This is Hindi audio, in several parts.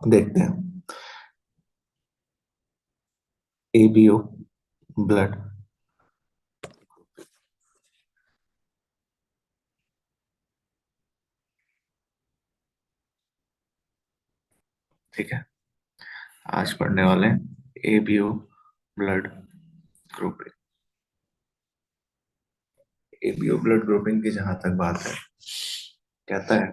देखते हैं। ABO blood. ठीक है, आज पढ़ने वाले हैं ABO blood grouping. ABO blood grouping की जहां तक बात है, कहता है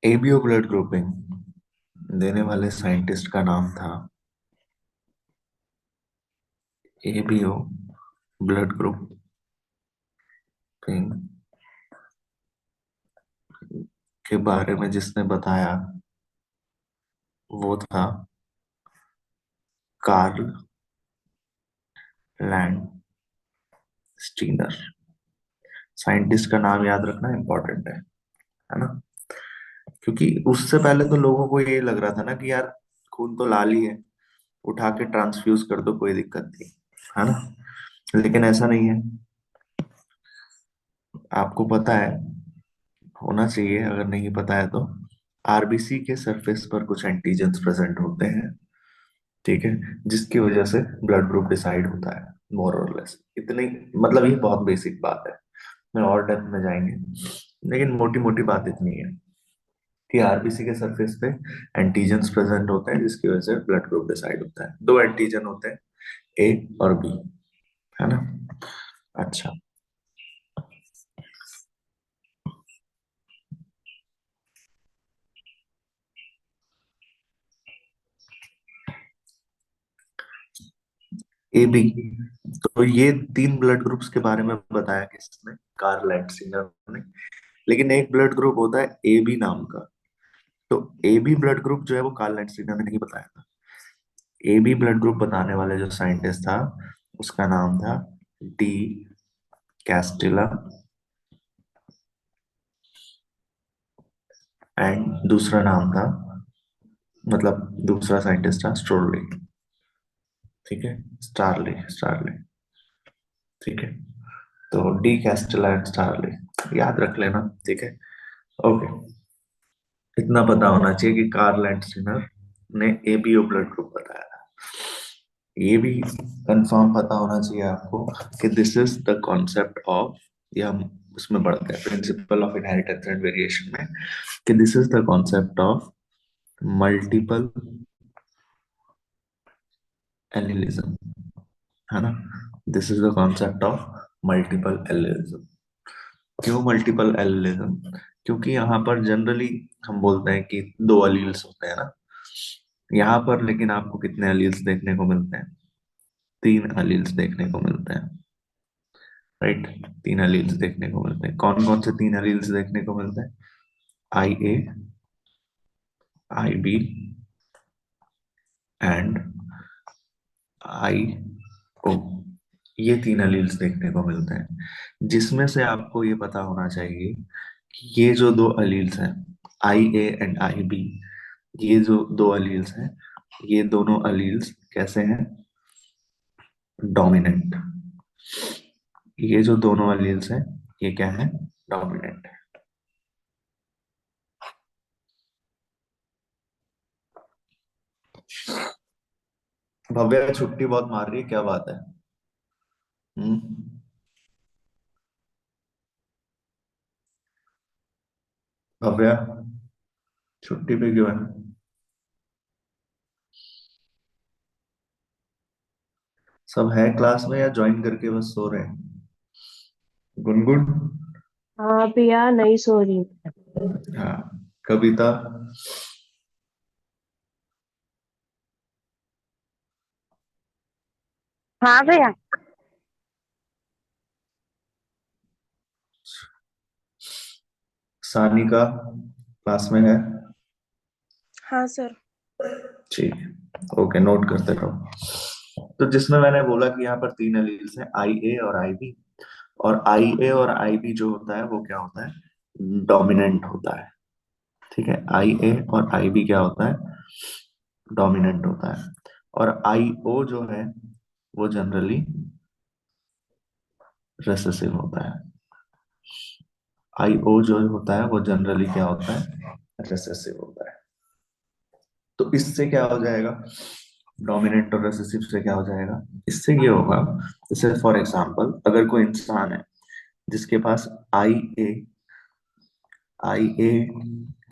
एबीओ ब्लड ग्रुपिंग देने वाले साइंटिस्ट का नाम था एबीओ ब्लड ग्रुपिंग के बारे में जिसने बताया वो था कार्ल लैंड स्टीनर। साइंटिस्ट का नाम याद रखना इंपॉर्टेंट है ना? क्योंकि उससे पहले तो लोगों को ये लग रहा था ना कि यार खून तो लाल ही है, उठा के ट्रांसफ्यूज कर दो, कोई दिक्कत नहीं, है ना? लेकिन ऐसा नहीं है। आपको पता है, होना चाहिए, अगर नहीं पता है तो आरबीसी के सरफेस पर कुछ एंटीजेंस प्रेजेंट होते हैं, ठीक है, जिसकी वजह से ब्लड ग्रुप डिसाइड होता है, मोर और लेस। इतनी, मतलब ये बहुत बेसिक बात है, मैं और डेप्थ में जाएंगे, लेकिन मोटी मोटी बात इतनी है कि आरबीसी के सरफेस पे एंटीजेंस प्रेजेंट होते हैं जिसकी वजह से ब्लड ग्रुप डिसाइड होता है। दो एंटीजन होते हैं, ए और बी, है ना? अच्छा, ए बी, तो ये तीन ब्लड ग्रुप्स के बारे में बताया किसने? कार्ल लैंडसिंगर ने। लेकिन एक ब्लड ग्रुप होता है ए बी नाम का। तो ए बी ब्लड ग्रुप जो है वो कार्ल लैंडसिंगर ने नहीं बताया था। ए बी ब्लड ग्रुप बताने वाले जो साइंटिस्ट था, उसका नाम था डी कैस्टिला, एंड दूसरा नाम था, मतलब दूसरा साइंटिस्ट था स्ट्रोरली। ठीक है, स्टारली, स्टारली। ठीक है, तो डी कैस्टिला एंड स्टारली याद रख लेना, ठीक है। ओके, इतना पता होना चाहिए कि कार्ल लैंडस्टीनर ने एबीओ ब्लड ग्रुप बताया था। ये भी कंफर्म पता होना चाहिए आपको कि this is the concept of, या हम उसमें बढ़ते हैं principle of inheritance and variation में, कि this is the concept of multiple allelism, है ना? This is the concept of multiple allelism. क्यों मल्टीपल एलिलिज्म? क्योंकि यहाँ पर जनरली हम बोलते हैं कि दो अलील्स होते हैं ना, यहाँ पर लेकिन आपको कितने अलील्स देखने को मिलते हैं? तीन अलील्स देखने को मिलते हैं, राइट? तीन अलील्स देखने को मिलते हैं। कौन कौन से तीन अलील्स देखने को मिलते हैं? आई ए, आई बी एंड आई ओ। ये तीन अलील्स देखने को मिलते हैं, जिसमें से आपको ये पता होना चाहिए कि ये जो दो अलील्स हैं, आई ए एंड आई बी, ये जो दो अलील्स हैं, ये दोनों अलील्स कैसे हैं? डोमिनेंट। ये जो दोनों अलील्स हैं, ये क्या है? डोमिनेंट। भव्या छुट्टी बहुत मार रही है, क्या बात है? हम्म। भव्या छुट्टी पे क्यों है? सब है क्लास में या ज्वाइन करके बस सो रहे हैं? गुनगुन। हाँ पिया नहीं सो रही। हाँ, कविता, हाँ भैया। सानिका क्लास में है? हाँ सर। ठीक है, ओके, नोट करते रहो। तो जिसमें मैंने बोला कि यहाँ पर तीन एलील्स हैं, आई ए और आई बी, और आई ए और आई बी जो होता है वो क्या होता है? डोमिनेंट होता है। ठीक है, आई ए और आई बी क्या होता है? डोमिनेंट होता है। और आई ओ जो है वो जनरली रेसेसिव होता है। आई ओ जो होता है वो जनरली क्या होता है? रिसेसिव होता है। तो इससे क्या हो जाएगा, डोमिनेंट और रिसेसिव से क्या हो जाएगा, इससे ये होगा, जैसे फॉर एग्जांपल अगर कोई इंसान है जिसके पास आई ए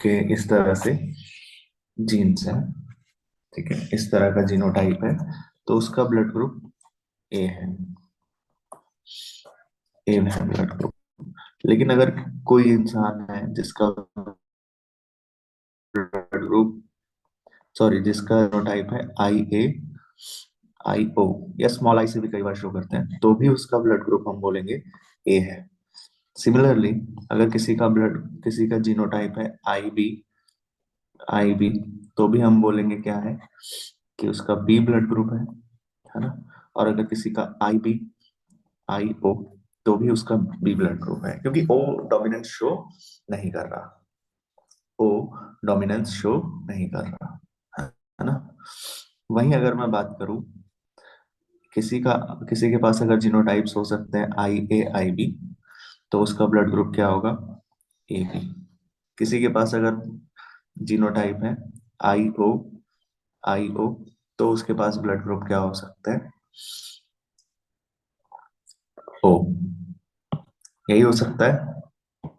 के इस तरह से जीन्स है, ठीक है, इस तरह का जीनोटाइप है, तो उसका ब्लड ग्रुप ए है, ए है ब्लड ग्रुप। लेकिन अगर कोई इंसान है जिसका ब्लड ग्रुप, सॉरी, जिसका जीनोटाइप है आई ओ या स्मॉल आई से भी कई बार शो करते हैं, तो भी उसका ब्लड ग्रुप हम बोलेंगे ए है। सिमिलरली अगर किसी का जीनोटाइप है आई बी, तो भी हम बोलेंगे क्या है, कि उसका बी ब्लड ग्रुप है ना। और अगर किसी का आई ओ, तो भी उसका बी ब्लड ग्रुप है, क्योंकि ओ डोमिनेंस शो नहीं कर रहा, ओ डोमिनेंस शो नहीं कर रहा है ना। वहीं अगर मैं बात करूं, किसी के पास अगर जीनोटाइप्स हो सकते हैं आई बी, तो उसका ब्लड ग्रुप क्या होगा, ए बी। किसी के पास अगर जीनोटाइप है आई ओ आई ओ, तो उसके पास ब्लड ग्रुप क्या हो सकता है, ओ। यही हो सकता है।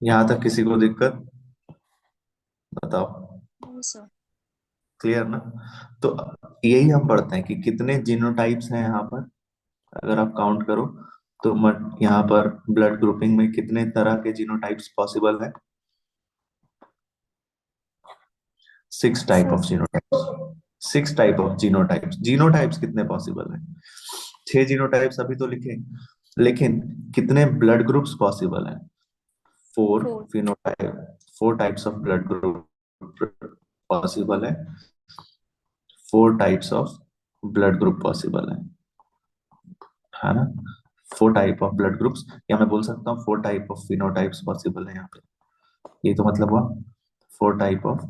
यहां तक किसी को दिक्कत, बताओ। हाँ सर। क्लियर ना। तो यही हम पढ़ते हैं कि कितने जीनोटाइप्स हैं यहाँ पर, अगर आप काउंट करो तो यहाँ पर ब्लड ग्रुपिंग में कितने तरह के जीनोटाइप्स पॉसिबल है, 6 type of six. Genotypes. 6 type of genotypes कितने पॉसिबल है, 6 जीनोटाइप्स अभी तो लिखे, लेकिन कितने ब्लड ग्रुप्स पॉसिबल हैं, 4 four. Phenotype, 4 types of blood group possible है, 4 types of blood group possible है ना। 4 टाइप ऑफ ब्लड ग्रुप्स, या मैं बोल सकता हूँ 4 टाइप ऑफ फिनोटाइप्स पॉसिबल है यहाँ पे। ये तो मतलब हुआ 4 टाइप ऑफ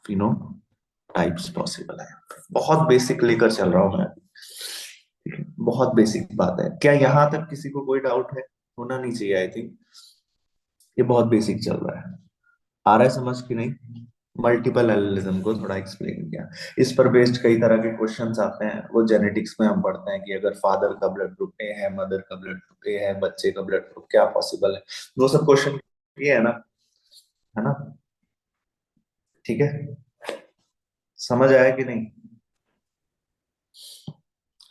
फिनोटाइप्स पॉसिबल है। बहुत बेसिक लेकर चल रहा हूँ मैं, ठीक है? बहुत बेसिक बात है। क्या यहाँ तक किसी को कोई डाउट है, होना नहीं चाहिए आई थिंक। ये बहुत बेसिक चल रहा है, आ रहा है समझ की नहीं। मल्टीपल एलिलिज्म को थोड़ा एक्सप्लेन किया, इस पर बेस्ड कई तरह के क्वेश्चंस आते हैं। वो जेनेटिक्स में हम पढ़ते हैं कि अगर फादर का ब्लड ग्रुप ए है, मदर का ब्लड ग्रुप ए है, बच्चे का ब्लड ग्रुप क्या पॉसिबल है, वो सब क्वेश्चन ये है ना, ठीक है। समझ आया कि नहीं,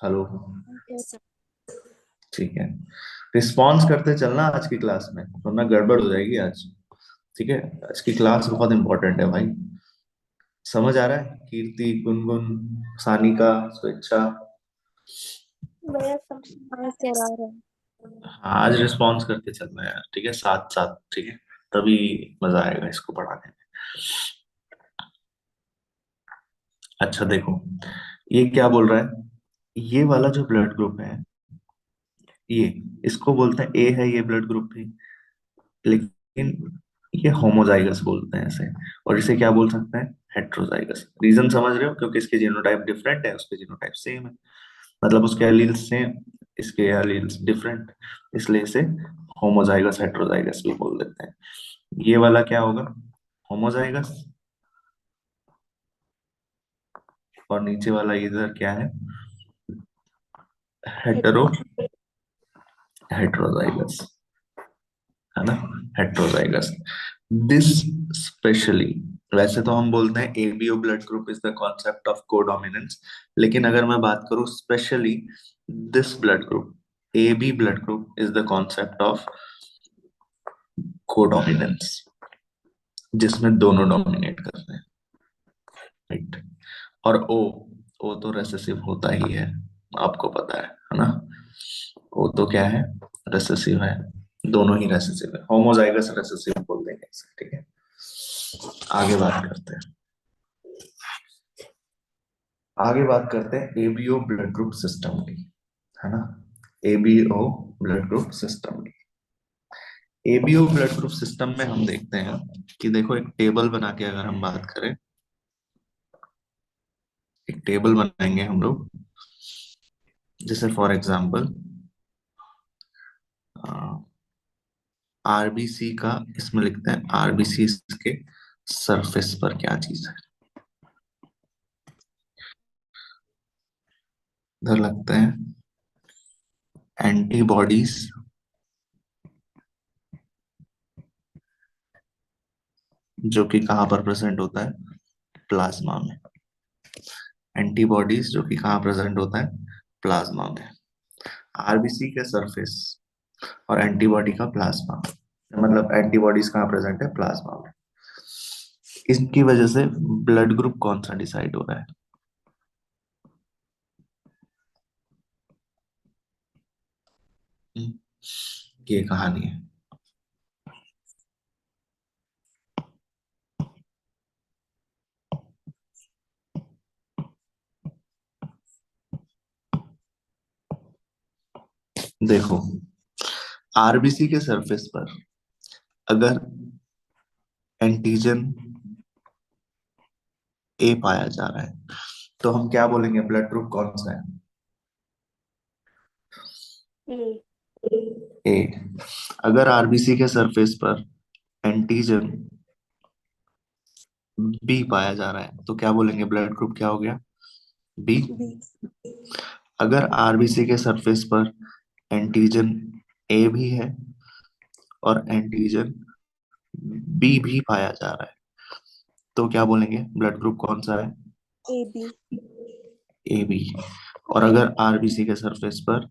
हेलो, यस सर। ठीक है। रिस्पॉन्स करते चलना आज की क्लास में, वरना गड़बड़ हो जाएगी आज, ठीक है। आज की क्लास बहुत इंपॉर्टेंट है भाई। समझ आ रहा है, कीर्ति, गुनगुन, सानिका, स्वेच्छा। भैया सब। हाँ सर आ रहा है। हाँ, आज रिस्पॉन्स करके चलना है यार, ठीक है, साथ साथ, ठीक है। तभी मजा आएगा इसको पढ़ाने में। अच्छा देखो, ये क्या बोल रहा है, ये वाला जो ब्लड ग्रुप है, ये, इसको बोलते हैं ए है ये ब्लड ग्रुप भी, लेकिन ये होमोजाइगस बोलते हैं इसे। और इसे क्या बोल सकते हैं, हेट्रोजाइगस। रीजन समझ रहे हो, क्योंकि इसके जीनोटाइप डिफरेंट है, उसके जीनोटाइप सेम है। मतलब उसके एलील्स सेम, इसके एलील्स डिफरेंट, इसलिए इसे होमोजाइगस हेट्रोजाइगस भी बोल देते हैं। ये वाला क्या होगा, होमोजाइगस। और नीचे वाला इधर क्या है, हेटेरो हेट्रोजाइगस, है ना, हेट्रोजाइगस। दिस स्पेशली, वैसे तो हम बोलते हैं ABO blood group is the concept of codominance, लेकिन अगर मैं बात करूं specially this blood group, AB blood group is the concept of codominance, जिसमें दोनों डोमिनेट करते हैं, राइट। और ओ तो रेसेसिव होता ही है, आपको पता है ना। ओ तो क्या है, रेसेसिव है, दोनों ही रेसेसिव है, होमोजाइगस रेसेसिव बोल देंगे इसे, ठीक है। आगे बात करते हैं, आगे बात करते हैं एबीओ ब्लड ग्रुप सिस्टम की, है ना। एबीओ ब्लड ग्रुप सिस्टम की, एबीओ ब्लड ग्रुप सिस्टम में हम देखते हैं कि देखो, एक टेबल बना के अगर हम बात करें, एक टेबल बनाएंगे हम लोग, जैसे फॉर एग्जांपल आरबीसी का, इसमें लिखते हैं आरबीसी के सरफेस पर क्या चीज है? इधर लगते हैं एंटीबॉडीज जो कि कहाँ पर प्रेजेंट होता है? प्लाज्मा में। एंटीबॉडीज जो कि कहाँ प्रेजेंट होता है? प्लाज्मा में। आरबीसी के सरफेस और एंटीबॉडी का प्लाज्मा, मतलब एंटीबॉडीज कहाँ प्रेजेंट है? प्लाज्मा में। इसकी वजह से ब्लड ग्रुप कौन सा डिसाइड हो रहा है? हम्म, ये कहानी है। देखो, आरबीसी के सरफेस पर अगर एंटीजन ए पाया जा रहा है तो हम क्या बोलेंगे? ब्लड ग्रुप कौन सा है? A. ए। अगर आरबीसी के सरफेस पर एंटीजन बी पाया जा रहा है तो क्या बोलेंगे? ब्लड ग्रुप क्या हो गया? बी। B. अगर आरबीसी के सरफेस पर एंटीजन ए भी है और एंटीजन बी भी पाया जा रहा है तो क्या बोलेंगे? ब्लड ग्रुप कौन सा है? AB. A B. और अगर आरबीसी के सरफेस पर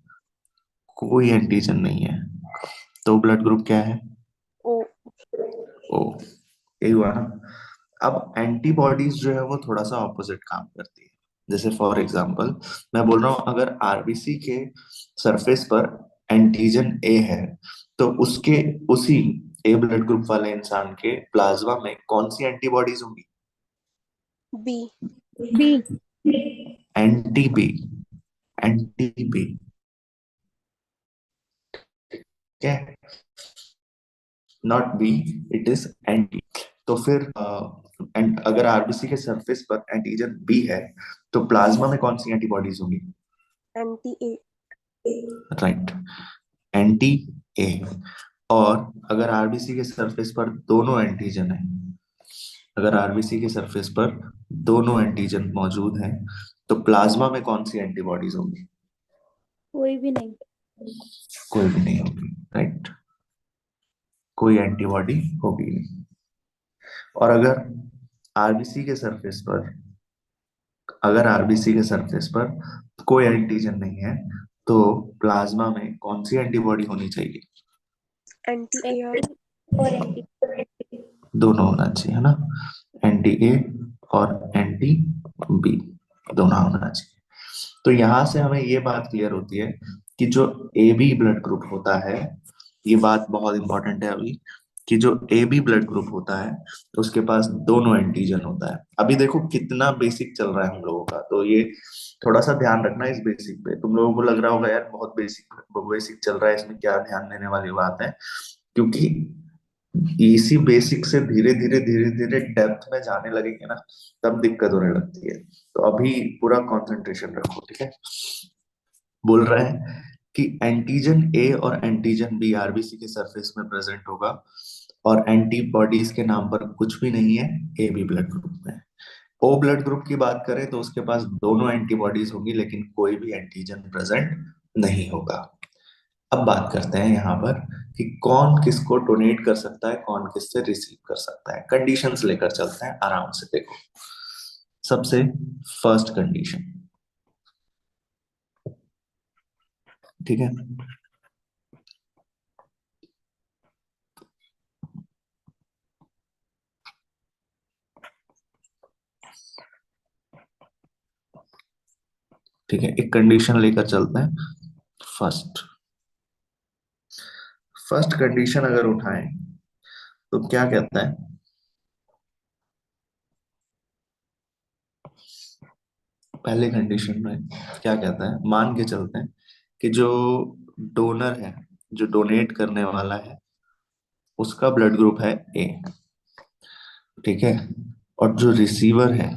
कोई एंटीजन नहीं है तो ब्लड ग्रुप क्या है? O. ओ। यही हुआ ना। अब एंटीबॉडीज जो है वो थोड़ा सा ऑपोजिट काम करती है। जैसे फॉर एग्जांपल मैं बोल रहा हूँ, अगर आरबीसी के सरफेस पर एंटीजन ए है तो उसके उसी ए ब्लड ग्रुप वाले इंसान के प्लाज्मा में कौन सी एंटीबॉडीज होंगी? B. B. Anti B. Anti B. क्या? Not B, it is anti. तो फिर अगर आरबीसी के सरफेस पर एंटीजन बी है तो प्लाज्मा में कौन सी एंटीबॉडीज होंगी? Anti-A. Right, anti A. और अगर आरबीसी के सरफेस पर दोनों एंटीजन है, अगर आरबीसी के सरफेस पर दोनों एंटीजन मौजूद हैं तो प्लाज्मा में कौन सी एंटीबॉडीज होंगी? कोई भी नहीं। कोई भी नहीं होगी। राइट, कोई एंटीबॉडी होगी नहीं। और आरबीसी के सरफेस पर अगर आरबीसी के सरफेस पर कोई एंटीजन नहीं है तो प्लाज्मा में कौन सी एंटीबॉडी होनी चाहिए? Anti-A और और दोनों होना चाहिए, है ना? एंटी ए और एंटी बी दोनों होना चाहिए। तो यहां से हमें ये बात क्लियर होती है कि जो ए बी ब्लड ग्रुप होता है, ये बात बहुत इंपॉर्टेंट है अभी, कि जो ए बी ब्लड ग्रुप होता है उसके पास दोनों एंटीजन होता है। अभी देखो कितना बेसिक चल रहा है हम लोगों का, तो ये थोड़ा सा ध्यान रखना इस बेसिक पे। तुम लोगों को लग रहा होगा यार बहुत बेसिक बेसिक चल रहा है, इसमें क्या ध्यान देने वाली बात है? क्योंकि इसी बेसिक से धीरे धीरे धीरे धीरे डेप्थ में जाने लगेंगे ना, तब दिक्कत होने लगती है। तो अभी पूरा कंसंट्रेशन रखो, ठीक है? बोल रहे हैं कि एंटीजन ए और एंटीजन बी आरबीसी के सरफेस में प्रेजेंट होगा और एंटीबॉडीज के नाम पर कुछ भी नहीं है ए बी ब्लड ग्रुप में। ओ ब्लड ग्रुप की बात करें तो उसके पास दोनों एंटीबॉडीज होंगी लेकिन कोई भी एंटीजन प्रेजेंट नहीं होगा। अब बात करते हैं यहाँ पर कि कौन किसको डोनेट कर सकता है, कौन किससे रिसीव कर सकता है। कंडीशंस लेकर चलते हैं आराम से, देखो। सबसे फर्स्ट कंडीशन, ठीक है? ठीक है, एक कंडीशन लेकर चलते हैं। फर्स्ट फर्स्ट कंडीशन अगर उठाएं तो क्या कहता है? पहले कंडीशन में क्या कहता है? मान के चलते हैं कि जो डोनर है, जो डोनेट करने वाला है, उसका ब्लड ग्रुप है ए, ठीक है? और जो रिसीवर है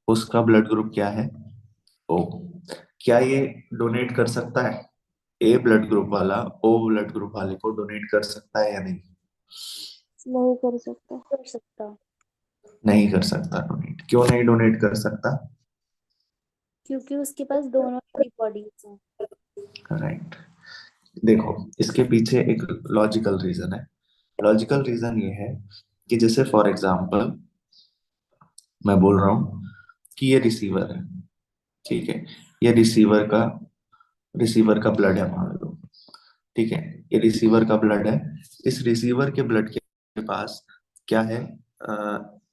उसका ब्लड ग्रुप क्या है? ओ। क्या ये डोनेट कर सकता है? ए ब्लड ग्रुप वाला ओ ब्लड ग्रुप वाले को डोनेट कर सकता है या नहीं? नहीं कर सकता। कर सकता नहीं कर सकता डोनेट। क्यों नहीं डोनेट कर सकता? क्योंकि उसके पास दोनों एंटीबॉडीज हैं। राइट। देखो, इसके पीछे एक लॉजिकल रीजन है। लॉजिकल रीजन ये है कि जैसे फॉर एग्जांपल मैं बोल रहा हूँ कि ये रिसीवर है, ठीक है। ये रिसीवर का ब्लड है मान लो, ठीक है। ये रिसीवर का ब्लड है। इस रिसीवर के ब्लड के पास क्या है?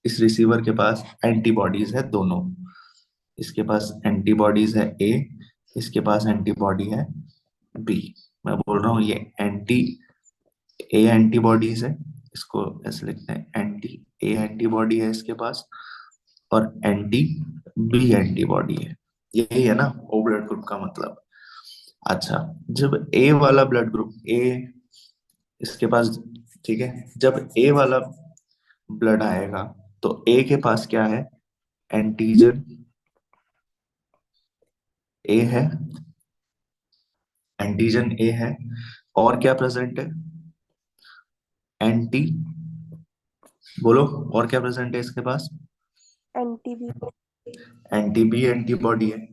इस रिसीवर के पास एंटीबॉडीज है दोनों। इसके पास एंटीबॉडीज है ए, इसके पास एंटीबॉडी है बी। मैं बोल रहा हूँ ये एंटी ए एंटीबॉडीज है, इसको ऐसे लिखते हैं एंटी ए एंटीबॉडी है इसके पास, और एंटी बी एंटीबॉडी है। यही है ना ओ ब्लड ग्रुप का मतलब। अच्छा, जब ए वाला ब्लड ग्रुप ए इसके पास, ठीक है, जब ए वाला ब्लड आएगा तो ए के पास क्या है? एंटीजन ए है, एंटीजन ए है। और क्या प्रेजेंट है? एंटी, बोलो, और क्या प्रेजेंट है इसके पास? Anti B. Anti B antibody है।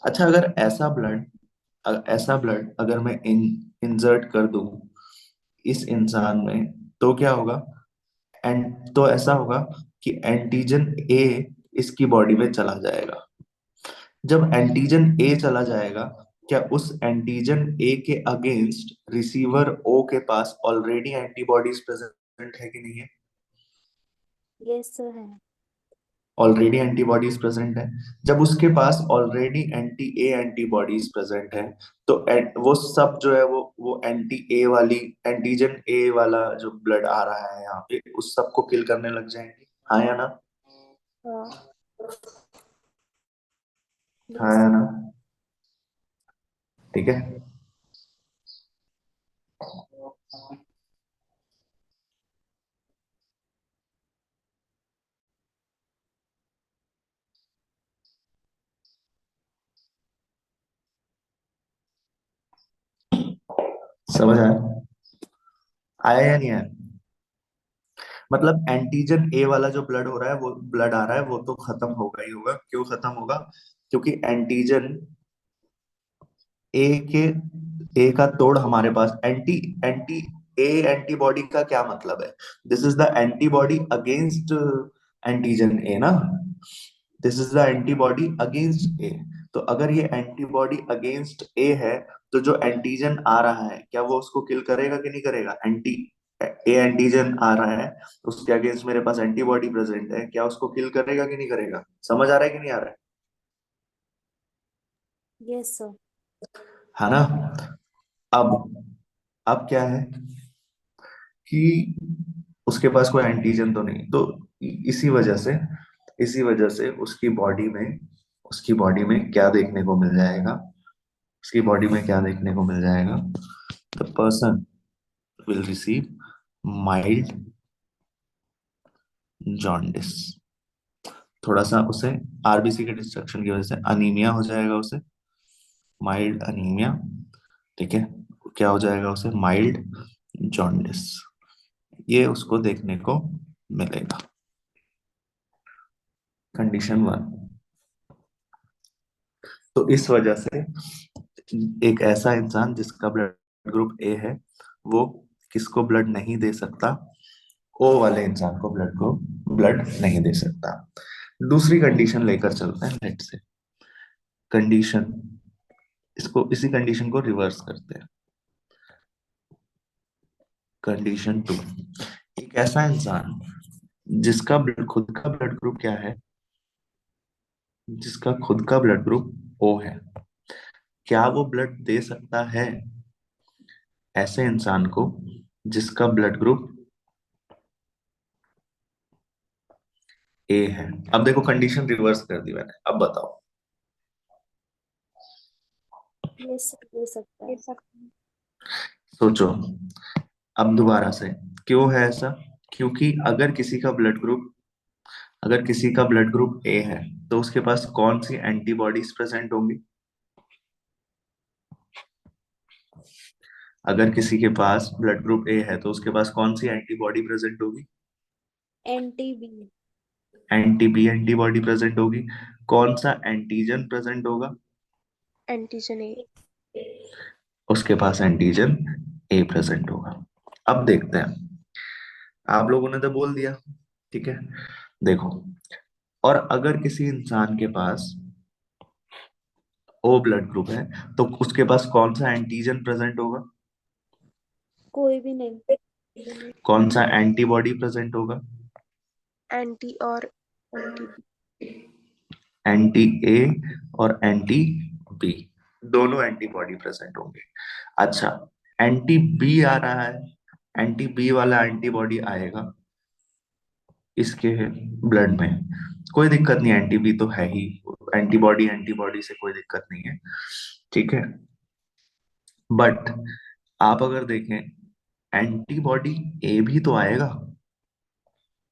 अच्छा, अगर ऐसा ब्लड अगर मैं इंसर्ट कर दूं इस इंसान में, तो क्या होगा? तो ऐसा होगा कि एंटीजन ए इसकी बॉडी में चला जाएगा। जब एंटीजन ए चला जाएगा, क्या उस एंटीजन ए के अगेंस्ट रिसीवर ओ के पास ऑलरेडी एंटीबॉडीज प्रेजेंट है कि नहीं है? यस है। ऑलरेडी एंटीबॉडीज प्रेजेंट है। जब उसके पास already anti A antibodies present है, तो वो सब जो है वो एंटी ए वाली एंटीजन ए वाला जो ब्लड आ रहा है यहाँ पे, उस सब को किल करने लग जाएंगे। हाँ या ना? हाँ। हाँ यस। या ना? ठीक है। समझ आया? आया या नहीं आया? मतलब एंटीजन ए वाला जो ब्लड हो रहा है, वो ब्लड आ रहा है, वो तो खत्म होगा ही होगा। क्यों खत्म होगा? क्योंकि एंटीजन ए के ए का तोड़ हमारे पास एंटी एंटी ए एंटीबॉडी का क्या मतलब है? This is the antibody against antigen A ना। This is the antibody against A. तो अगर ये एंटीबॉडी अगेंस्ट ए है, तो जो एंटीजन आ रहा है, क्या वो उसको किल करेगा कि नहीं करेगा? ए एंटीजन आ रहा है, उसके अगेंस्ट मेरे पास एंटीबॉडी प्रेजेंट है, क्या उसको किल करेगा कि नहीं करेगा? समझ आ रहा है कि नहीं आ रहा है? Yes sir. है ना? अब अब क्या है कि उसके पास कोई एंटीजन तो नहीं, तो इसी वजह से उसकी बॉडी में क्या देखने को मिल जाएगा? उसकी बॉडी में क्या देखने को मिल जाएगा? The person will receive mild jaundice. थोड़ा सा उसे आरबीसी के डिस्ट्रक्शन की वजह से अनीमिया हो जाएगा, उसे माइल्ड अनीमिया, ठीक है। क्या हो जाएगा उसे? Mild jaundice. ये उसको देखने को मिलेगा। कंडीशन 1। तो इस वजह से एक ऐसा इंसान जिसका ब्लड ग्रुप ए है, वो किसको ब्लड नहीं दे सकता? ओ वाले इंसान को ब्लड नहीं दे सकता। दूसरी कंडीशन लेकर चलते हैं, लेट से कंडीशन, इसी कंडीशन को रिवर्स करते हैं। कंडीशन 2। एक ऐसा इंसान जिसका खुद का ब्लड ग्रुप क्या है? जिसका खुद का ब्लड ग्रुप ओ है, क्या वो ब्लड दे सकता है ऐसे इंसान को जिसका ब्लड ग्रुप ए है? अब देखो, कंडीशन रिवर्स कर दी मैंने, अब बताओ। यस सर, दे सकता दे है। सकते हैं। सोचो अब दोबारा से, क्यों है ऐसा? क्योंकि अगर किसी का ब्लड ग्रुप ए है, तो उसके पास कौन सी एंटीबॉडीज प्रेजेंट होंगी? अगर किसी के पास ब्लड ग्रुप ए है तो उसके पास कौन सी एंटीबॉडी प्रेजेंट होगी? Anti B. Anti B antibody present होगी। कौन सा एंटीजन प्रेजेंट होगा? Antigen A. उसके पास एंटीजन ए प्रेजेंट होगा। अब देखते हैं। आप लोगों ने तो बोल दिया, ठीक है। देखो, और अगर किसी इंसान के पास ओ ब्लड ग्रुप है तो उसके पास कौन सा एंटीजन प्रेजेंट होगा? कोई भी नहीं। कौन सा एंटीबॉडी प्रेजेंट होगा? एंटी और एंटी बी। एंटी ए और एंटी बी, दोनों एंटीबॉडी प्रेजेंट होंगे। अच्छा, एंटी बी आ रहा है, एंटी बी वाला एंटीबॉडी आएगा इसके ब्लड में, कोई दिक्कत नहीं, एंटी बी तो है ही, एंटीबॉडी एंटीबॉडी से कोई दिक्कत नहीं है, ठीक है। बट आप अगर देखें, एंटीबॉडी ए भी तो आएगा।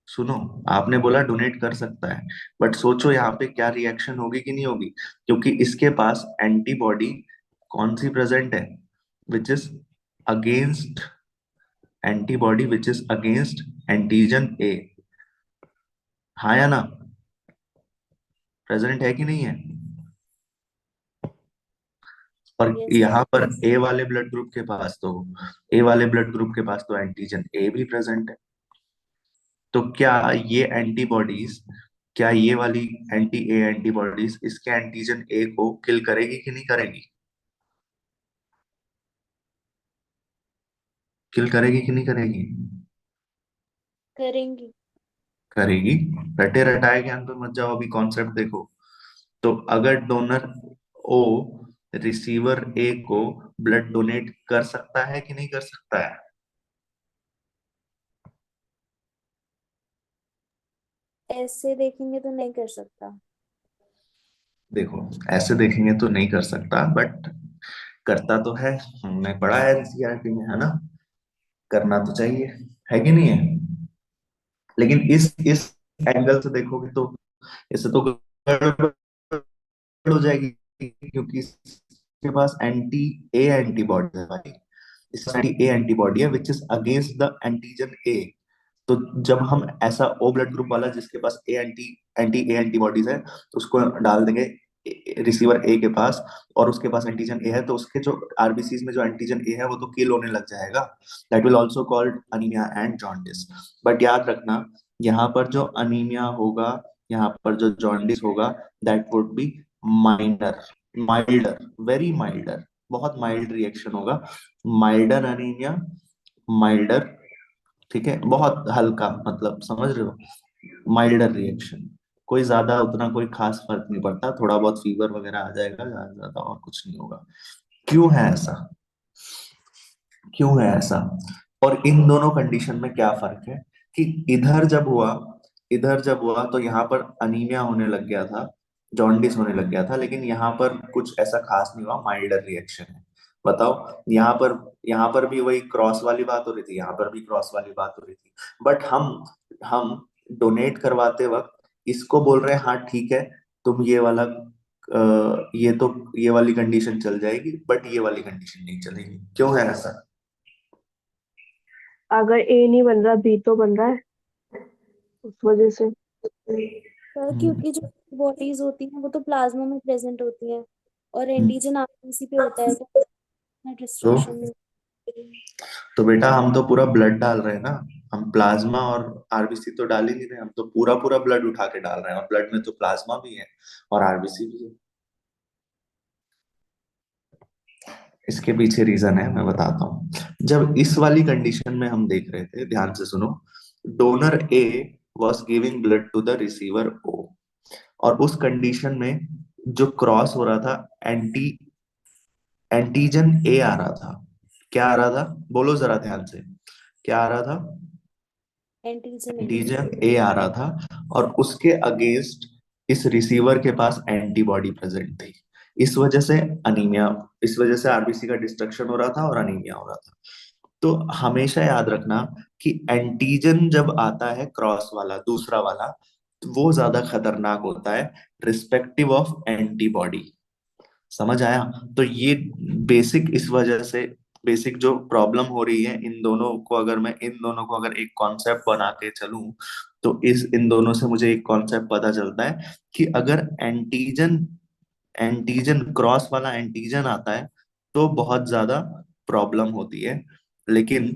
सुनो, आपने बोला डोनेट कर सकता है, बट सोचो यहाँ पे क्या रिएक्शन होगी कि नहीं होगी, क्योंकि इसके पास एंटीबॉडी कौन सी प्रेजेंट है, which is against, antibody which is against antigen ए। हाँ या ना? प्रेजेंट है कि नहीं है? और यस। यहाँ पर ए वाले ब्लड ग्रुप के पास तो, ए वाले ब्लड ग्रुप के पास तो एंटीजन ए भी प्रेजेंट है। तो क्या ये एंटीबॉडीज, क्या ये वाली एंटी ए एंटीबॉडीज इसके एंटीजन ए को किल करेगी कि नहीं करेगी? किल करेगी कि नहीं करेगी? करेंगी। करेगी। रटे रटाए ज्ञान पे मत जाओ, अभी कॉन्सेप्ट देखो। तो अगर डोनर ओ रिसीवर ए को ब्लड डोनेट कर सकता है कि नहीं कर सकता है? ऐसे देखेंगे तो नहीं कर सकता। देखो, ऐसे देखेंगे तो नहीं कर सकता, बट करता तो है, हमने पढ़ा है एनसीईआरटी में, है ना? करना तो चाहिए, है कि नहीं है? लेकिन इस एंगल से देखोगे तो इससे तो गड़बड़ हो जाएगी, क्योंकि इसके पास एंटी ए एंटीबॉडी है भाई, इसका एंटी ए एंटीबॉडी है which is against the antigen ए। तो जब हम ऐसा ओ ब्लड ग्रुप वाला जिसके पास ए एंटी ए एंटीबॉडीज है, तो उसको डाल देंगे रिसीवर ए के पास, और उसके पास एंटीजन ए है, तो उसके जो आरबीसीज में जो एंटीजन ए है वो तो किल होने लग जाएगा। That will also called anaemia and jaundice. But याद रखना, यहाँ पर जो अनीमिया होगा, यहाँ पर जो जॉन्डिस होगा, that would be minor, milder, very milder, बहुत माइल्ड रिएक्शन होगा। माइल्डर अनीमिया, माइल्डर, ठीक है, बहुत हल्का, मतलब समझ रहे हो, माइल्डर रिएक्शन, कोई ज्यादा उतना कोई खास फर्क नहीं पड़ता, थोड़ा बहुत फीवर वगैरह आ जाएगा, ज्यादा ज्यादा और कुछ नहीं होगा। क्यों है ऐसा? क्यों है ऐसा? और इन दोनों कंडीशन में क्या फर्क है, कि इधर जब हुआ तो यहाँ पर अनीमिया होने लग गया था, जॉन्डिस होने लग गया था, लेकिन यहाँ पर कुछ ऐसा खास नहीं हुआ, माइल्डर रिएक्शन है। बताओ, यहाँ पर भी वही क्रॉस वाली बात हो रही थी, यहाँ पर भी क्रॉस वाली बात हो रही थी, बट हम डोनेट करवाते वक्त इसको बोल रहे हैं हाँ ठीक है, तुम ये वाला ये वाली कंडीशन चल जाएगी, बट ये वाली कंडीशन नहीं चलेगी। क्यों है ऐसा? अगर ए नहीं बन रहा बी तो बन रहा है, उस वजह से। सर हम्म, क्योंकि जो बॉडीज होती हैं वो तो प्लाज्मा में प्रेजेंट होती हैं, और हम्म। एंटीजन आरबीसी पे होता है, तो तो रिस्ट्रिक्शन नहीं। तो बेटा, हम तो पूरा ब्लड डाल रहे हैं ना, हम प्लाज्मा और आरबीसी तो डाल ही नहीं रहे, हम तो पूरा पूरा ब्लड उठा के डाल रहे हैं, और ब्लड में तो प्लाज्मा भी है और आरबीसी भी है। इसके पीछे रीजन है, मैं बताता हूँ। जब इस वाली कंडीशन में हम देख रहे थे, ध्यान से सुनो, donor A was giving blood to the receiver O, और उस कंडीशन में जो क्रॉस हो रहा था, एंटी एंटीजन ए आ रहा था। क्या आ रहा था? बोलो जरा ध्यान से, क्या आ रहा था? एंटीजन ए। एंटीजन ए आ रहा था, और उसके अगेंस्ट इस रिसीवर के पास एंटीबॉडी प्रेजेंट थी। इस वजह से अनीमिया, इस वजह से आरबीसी का डिस्ट्रक्शन हो रहा था और अनीमिया हो रहा था। तो हमेशा याद रखना कि एंटीजन जब आता है क्रॉस वाला, दूसरा वाला, तो वो ज्यादा खतरनाक होता है रिस्पेक्टिव ऑफ एंटीबॉडी। समझ आया? तो ये बेसिक इस वजह से बेसिक जो प्रॉब्लम हो रही है इन दोनों को, अगर मैं इन दोनों को अगर एक कॉन्सेप्ट बना के चलूं, तो इस इन दोनों से मुझे एक कॉन्सेप्ट पता चलता है कि अगर एंटीजन एंटीजन क्रॉस वाला एंटीजन आता है तो बहुत ज्यादा प्रॉब्लम होती है। लेकिन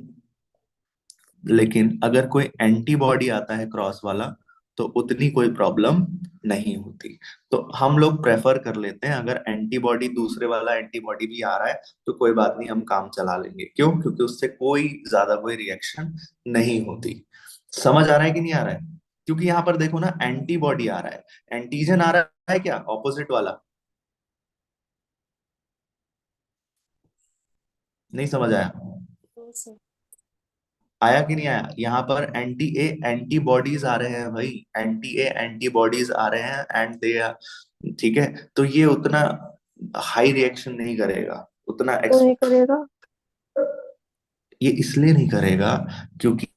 लेकिन अगर कोई एंटीबॉडी आता है क्रॉस वाला तो उतनी कोई प्रॉब्लम नहीं होती। तो हम लोग प्रेफर कर लेते हैं अगर एंटीबॉडी दूसरे वाला एंटीबॉडी भी आ रहा है तो कोई बात नहीं, हम काम चला लेंगे। क्यों? क्योंकि उससे कोई रिएक्शन नहीं होती। समझ आ रहा है कि नहीं आ रहा है? क्योंकि यहाँ पर देखो ना, एंटीबॉडी आ रहा है, एंटीजन आ रहा है, क्या ऑपोजिट वाला? नहीं समझ आया? yes sir, आया कि नहीं आया? यहाँ पर एंटी ए एंटीबॉडीज आ रहे हैं भाई, एंटी ए एंटीबॉडीज आ रहे हैं एंड दे आर, ठीक है? तो ये उतना हाई रिएक्शन नहीं करेगा, उतना क्यों नहीं करेगा? ये इसलिए नहीं करेगा क्योंकि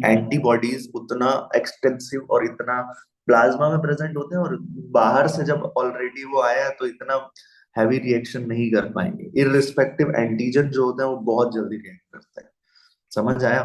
एंटीबॉडीज उतना एक्सटेंसिव और इतना प्लाज्मा में प्रेजेंट होते हैं, और बाहर से जब ऑलरेडी वो आया है तो इतना हैवी रिएक्शन नहीं कर पाएंगे। इररिस्पेक्टिव एंटीजन जो होते हैं वो बहुत जल्दी रिएक्ट करते हैं। समझ आया?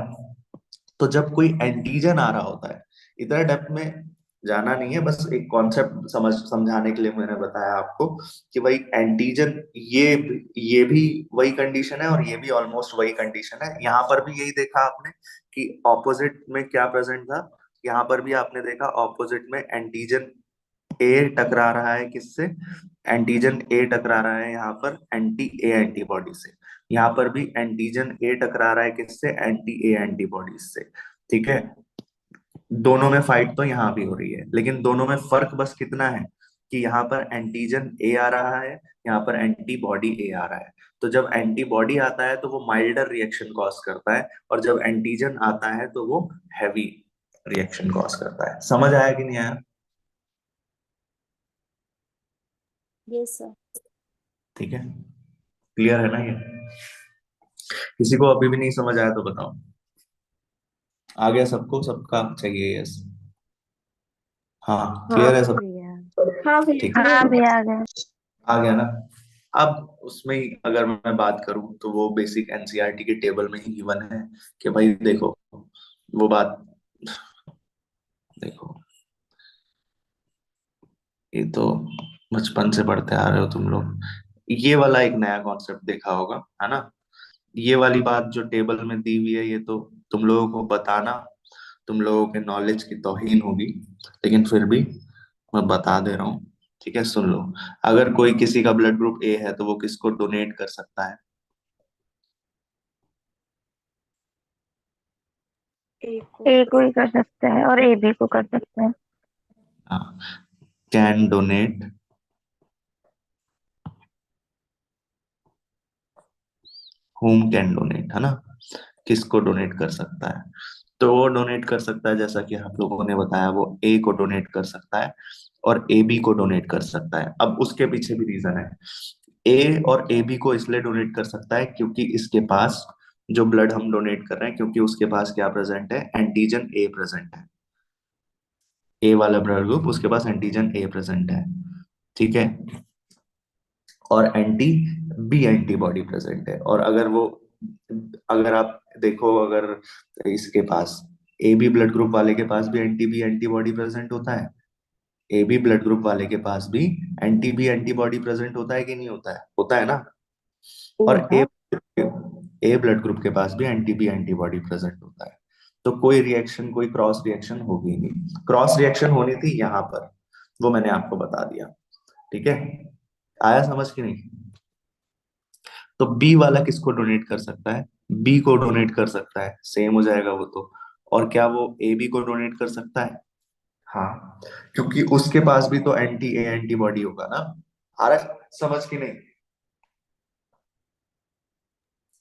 तो जब कोई एंटीजन आ रहा होता है, इतना डेप्थ में जाना नहीं है, बस एक कॉन्सेप्ट समझाने के लिए मैंने बताया आपको कि भाई एंटीजन, ये भी वही कंडीशन है और ये भी ऑलमोस्ट वही कंडीशन है। यहाँ पर भी यही देखा आपने कि ऑपोजिट में क्या प्रेजेंट था। यहाँ पर भी आपने देखा ऑपोजिट में एंटीजन ए टकरा रहा है किससे? एंटीजन ए टकरा रहा है यहाँ पर एंटी ए एंटीबॉडी से। यहाँ पर भी एंटीजन ए टकरा रहा है किससे? एंटी ए एंटीबॉडी से। ठीक है? दोनों में फाइट तो यहाँ भी हो रही है, लेकिन दोनों में फर्क बस कितना है कि यहाँ पर एंटीजन ए आ रहा है, यहाँ पर एंटीबॉडी ए आ रहा है। तो जब एंटीबॉडी आता है तो वो माइल्डर रिएक्शन कॉज करता है, और जब एंटीजन आता है तो वो हैवी रिएक्शन कॉज करता है। समझ आया कि नहीं आया? yes sir, ठीक है, क्लियर है ना ये? किसी को अभी भी नहीं समझ आया तो बताओ। आ गया सबको? सबका चाहिए? यस? हाँ, हाँ क्लियर है सब? भैया। हाँ भैया ठीक है, clear हाँ है। भैया आ गए। आ गया ना? अब उसमें ही अगर मैं बात करूं तो वो बेसिक एनसीईआरटी की टेबल में ही गिवन है कि भाई देखो, वो बात देखो, ये तो बचपन से पढ़ते आ रहे हो तुम लोग। ये वाला एक नया कॉन्सेप्ट देखा होगा, है ना? ये वाली बात जो टेबल में दी हुई है, ये तो तुम लोगों को बताना तुम लोगों के नॉलेज की तौहीन होगी, लेकिन फिर भी मैं बता दे रहा हूँ। ठीक है, सुन लो। अगर कोई किसी का ब्लड ग्रुप ए है तो वो किसको डोनेट कर सकता है? एक को ए को ही कर सकते हैं और ए बी को कर सकते हैं। हाँ, can donate, home can donate, है ना? किसको डोनेट कर सकता है? तो वो डोनेट कर सकता है, जैसा कि आप लोगों ने बताया, वो ए को डोनेट कर सकता है और ए बी को डोनेट कर सकता है। अब उसके पीछे भी रीजन है। ए और ए बी को इसलिए डोनेट कर सकता है क्योंकि इसके पास जो ब्लड हम डोनेट कर रहे हैं, क्योंकि उसके पास क्या प्रेजेंट है? एंटीजन ए प्रेजेंट है। ए वाला ब्लड ग्रुप, उसके पास एंटीजन ए प्रेजेंट है। ठीक है? और एंटी बी एंटीबॉडी प्रेजेंट है। और अगर आप देखो, अगर इसके पास ए बी ब्लड ग्रुप वाले के पास भी एंटी बी एंटीबॉडी प्रेजेंट होता है, ए बी ब्लड ग्रुप वाले के पास भी एंटी बी एंटीबॉडी प्रेजेंट होता है कि नहीं होता है? होता है ना? और होता है। ए ब्लड ग्रुप के पास भी एंटी बी एंटीबॉडी प्रेजेंट होता है। तो कोई रिएक्शन, कोई क्रॉस रिएक्शन होगी नहीं। क्रॉस रिएक्शन होनी थी यहाँ पर, वो मैंने आपको बता दिया। ठीक है? आया समझ कि नहीं? तो बी वाला किसको डोनेट कर सकता है? बी को डोनेट कर सकता है, सेम हो जाएगा वो तो। और क्या वो ए बी को डोनेट कर सकता है? हाँ, क्योंकि उसके पास भी तो एंटी ए एंटीबॉडी होगा ना। आ रहा है समझ कि नहीं?